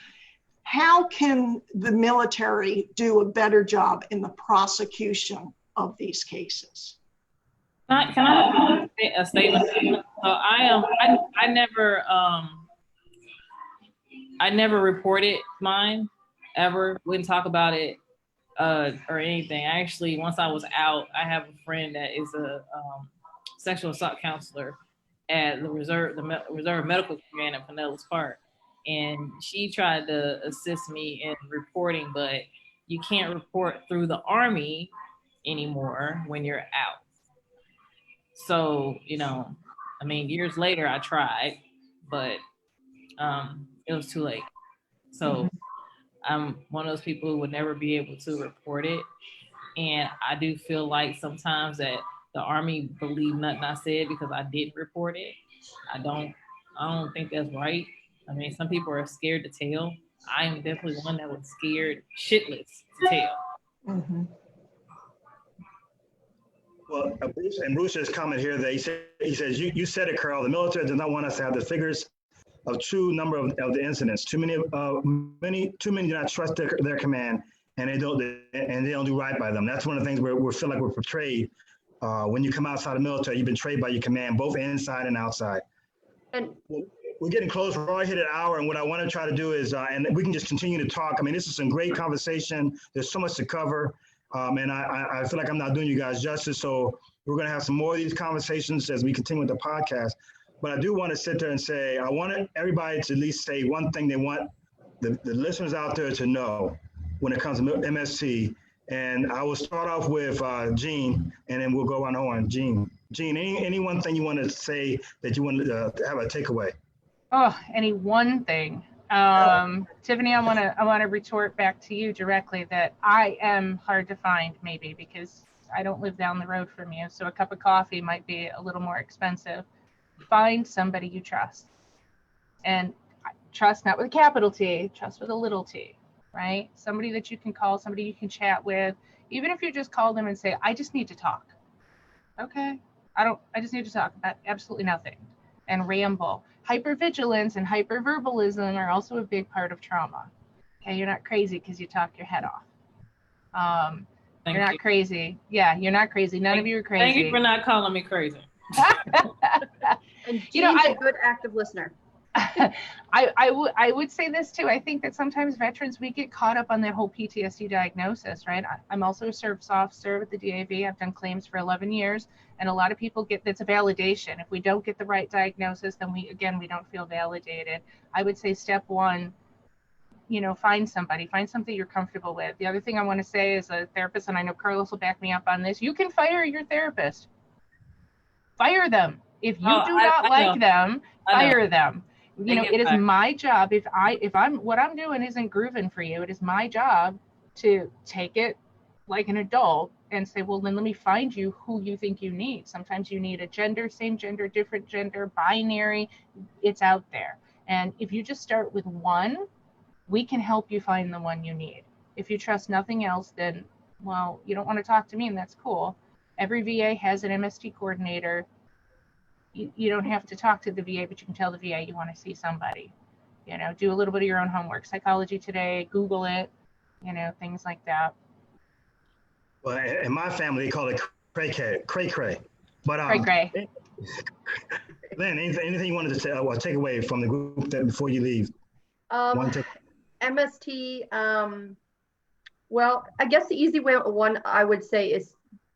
Speaker 3: how can the military do a better job in the prosecution of these cases?
Speaker 5: Can I make a statement? So I never reported mine, ever. Wouldn't talk about it or anything. Actually, once I was out, I have a friend that is a sexual assault counselor at the Reserve Medical Command in Pinellas Park, and she tried to assist me in reporting, but you can't report through the Army anymore when you're out. So, years later I tried, but it was too late. So I'm one of those people who would never be able to report it. And I do feel like sometimes that the Army believed nothing I said because I did report it. I don't think that's right. Some people are scared to tell. I am definitely one that was scared shitless to tell.
Speaker 3: Mm-hmm.
Speaker 1: Well, Bruce has comment here that he says, you said it, Carol, the military does not want us to have the figures of true number of the incidents. Too many do not trust their command, and they don't do right by them. That's one of the things where we feel like we're portrayed. When you come outside the military, you've been betrayed by your command, both inside and outside. And we're getting close. We're already hit an hour, and what I want to try to do is, and we can just continue to talk. This is some great conversation. There's so much to cover. And I feel like I'm not doing you guys justice. So we're going to have some more of these conversations as we continue with the podcast. But I do want to sit there and say, I want everybody to at least say one thing they want the listeners out there to know when it comes to MST. And I will start off with Jean, and then we'll go on. Jean, any one thing you want to say that you want to have a takeaway?
Speaker 4: Oh, any one thing. Tiffany, I want to retort back to you directly that I am hard to find, maybe because I don't live down the road from you. So a cup of coffee might be a little more expensive. Find somebody you trust, and trust not with a capital T, trust with a little t, right? Somebody that you can call, somebody you can chat with, even if you just call them and say, I just need to talk. Okay. I just need to talk about absolutely nothing and ramble. Hypervigilance and hyperverbalism are also a big part of trauma. Okay, you're not crazy because you talk your head off. You're not crazy. Yeah, you're not crazy. None of you are crazy.
Speaker 5: Thank you for not calling me crazy.
Speaker 6: And Jean's a good active listener.
Speaker 4: I would say this too. I think that sometimes veterans, we get caught up on that whole PTSD diagnosis, right? I'm also a service officer with the DAV. I've done claims for 11 years, and a lot of people get that's a validation. If we don't get the right diagnosis, then we don't feel validated. I would say step one, find something you're comfortable with. The other thing I want to say as a therapist, and I know Carlos will back me up on this, you can fire your therapist. Fire them. If you do not like them, fire them. It is my job. If what I'm doing isn't grooving for you, it is my job to take it like an adult and say, well, then let me find you who you think you need. Sometimes you need a gender, same gender, different gender, binary. It's out there. And if you just start with one, we can help you find the one you need. If you trust nothing else, then, well, you don't want to talk to me, and that's cool. Every VA has an MST coordinator. You don't have to talk to the VA, but you can tell the VA you want to see somebody. Do a little bit of your own homework. Psychology Today, Google it, things like that.
Speaker 1: Well, in my family, they call it cray-cray. But
Speaker 4: cray-cray.
Speaker 1: Lynn, anything you wanted to take away from the group before you leave?
Speaker 6: MST, well, I guess the easy one I would say is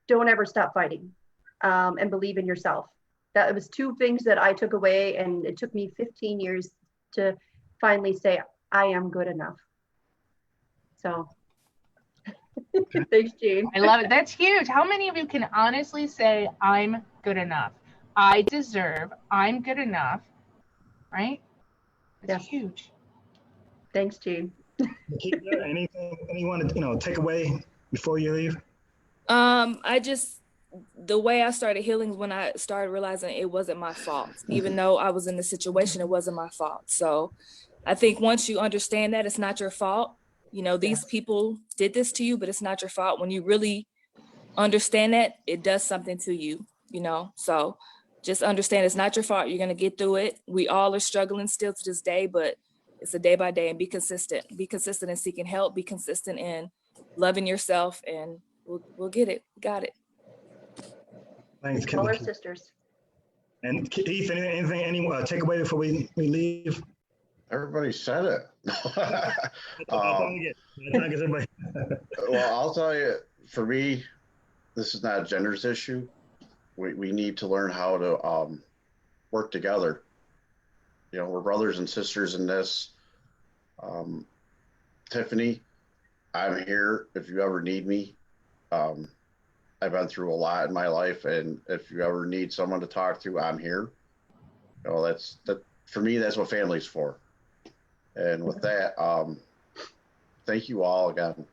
Speaker 6: don't ever stop fighting, and believe in yourself. That was two things that I took away, and it took me 15 years to finally say, I am good enough. So thanks, Jean.
Speaker 4: I love it. That's huge. How many of you can honestly say, I'm good enough? I deserve, I'm good enough, right? That's huge.
Speaker 6: Thanks, Jean.
Speaker 1: Anything you want to take away before you leave?
Speaker 7: The way I started healing when I started realizing it wasn't my fault. Even though I was in the situation, it wasn't my fault. So I think once you understand that it's not your fault, these people did this to you, but it's not your fault. When you really understand that, it does something to you, so just understand it's not your fault. You're going to get through it. We all are struggling still to this day, but it's a day by day, and be consistent in seeking help, be consistent in loving yourself, and we'll get it. We got it.
Speaker 1: Thanks,
Speaker 6: all our sisters.
Speaker 1: And Keith, anything, any takeaway before we leave?
Speaker 8: Everybody said it.
Speaker 1: Well,
Speaker 8: I'll tell you, for me, this is not a gender's issue. We need to learn how to work together. We're brothers and sisters in this. Tiffany, I'm here if you ever need me. I've been through a lot in my life, and if you ever need someone to talk to, I'm here. That for me, that's what family's for. And with that, thank you all again.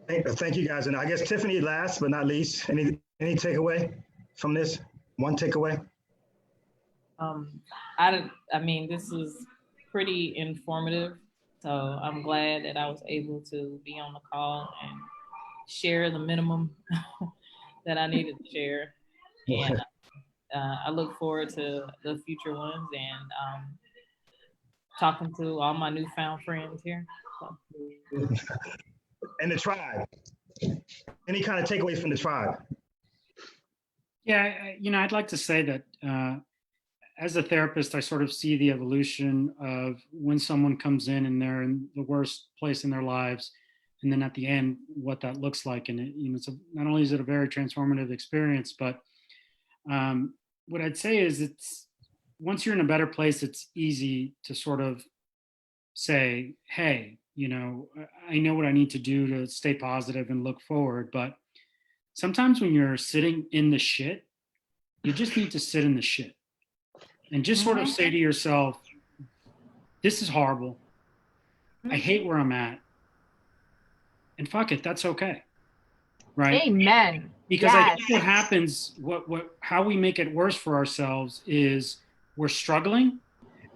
Speaker 1: Thank you, guys. And I guess Tiffany, last but not least, any takeaway from this? One takeaway?
Speaker 5: I mean, this was pretty informative. So I'm glad that I was able to be on the call and share the minimum that I needed to share. And I look forward to the future ones and talking to all my newfound friends here. So.
Speaker 1: And the tribe. Any kind of takeaways from the tribe?
Speaker 2: Yeah, I'd like to say that as a therapist, I sort of see the evolution of when someone comes in and they're in the worst place in their lives, and then at the end, what that looks like. And not only is it a very transformative experience, but what I'd say is once you're in a better place, it's easy to sort of say, hey, I know what I need to do to stay positive and look forward. But sometimes when you're sitting in the shit, you just need to sit in the shit and just sort of say to yourself, this is horrible. I hate where I'm at. And fuck it, that's okay. Right?
Speaker 4: Amen.
Speaker 2: Because I think what happens, how we make it worse for ourselves is we're struggling.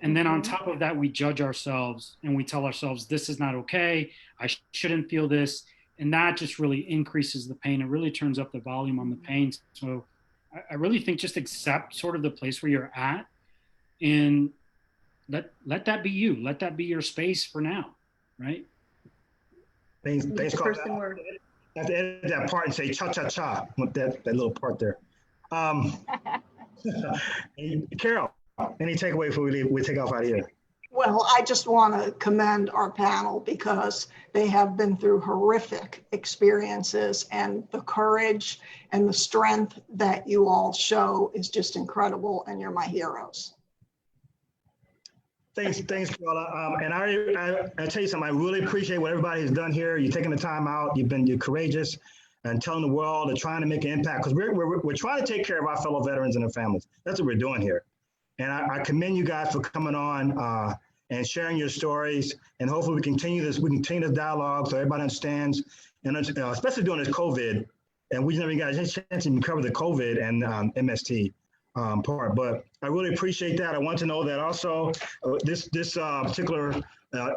Speaker 2: And then on top of that, we judge ourselves and we tell ourselves, this is not okay. I shouldn't feel this. and that just really increases the pain. It really turns up the volume on the pain. So I really think just accept sort of the place where you're at, and let that be you. Let that be your space for now, right?
Speaker 1: Thanks, Carl.
Speaker 6: Person word.
Speaker 1: I have to edit that part and say cha-cha-cha with that little part there. Carol, any takeaway before we take off out of here?
Speaker 3: Well, I just want to commend our panel because they have been through horrific experiences, and the courage and the strength that you all show is just incredible, and you're my heroes.
Speaker 1: Thanks, Carla. And I tell you something, I really appreciate what everybody has done here. You're taking the time out. You're courageous and telling the world and trying to make an impact, because we're trying to take care of our fellow veterans and their families. That's what we're doing here. And I commend you guys for coming on and sharing your stories. And hopefully we continue this dialogue so everybody understands, and especially during this COVID. And we never got a chance to even cover the COVID and MST part, but I really appreciate that. I want to know that also this particular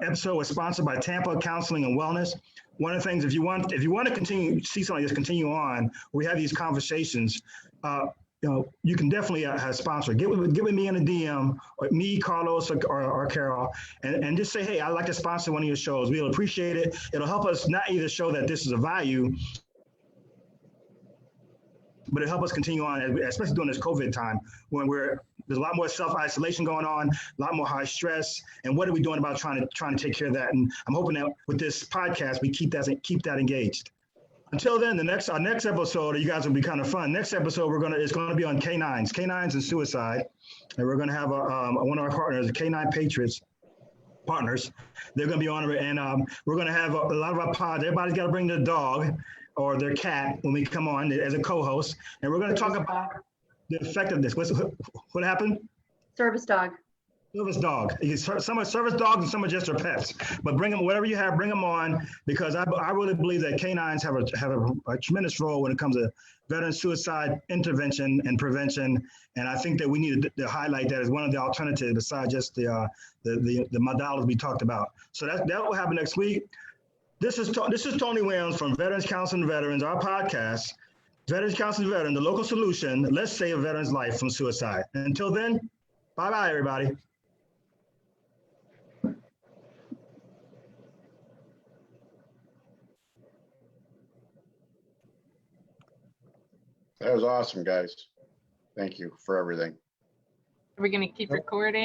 Speaker 1: episode was sponsored by Tampa Counseling and Wellness. One of the things, if you want to continue, see something like this continue on, we have these conversations, you can definitely have a sponsor. Get with me in a DM, or me, Carlos, or Carol, and just say, hey, I'd like to sponsor one of your shows. We'll appreciate it. It'll help us not either show that this is a value, but it help us continue on, especially during this COVID time when there's a lot more self-isolation going on, a lot more high stress. And what are we doing about trying to take care of that? And I'm hoping that with this podcast, we keep that engaged. Until then, our next episode, you guys will be kind of fun. Next episode, it's going to be on canines and suicide. And we're going to have one of our partners, the Canine Patriots partners. They're going to be on it. And we're going to have a lot of our pods. Everybody's got to bring their dog or their cat when we come on as a co-host, and we're going to talk about the effectiveness. What happened?
Speaker 6: Service dog.
Speaker 1: Service dog. Some are service dogs and some are just their pets. But bring them, whatever you have, bring them on, because I really believe that canines have a tremendous role when it comes to veteran suicide intervention and prevention. And I think that we need to highlight that as one of the alternatives besides just the modalities we talked about. So that will happen next week. This is Tony Williams from Veterans Council and Veterans, our podcast, Veterans Council and Veterans, the local solution. Let's save a veteran's life from suicide. And until then, bye-bye, everybody.
Speaker 8: That was awesome, guys. Thank you for everything.
Speaker 4: Are we going to keep recording?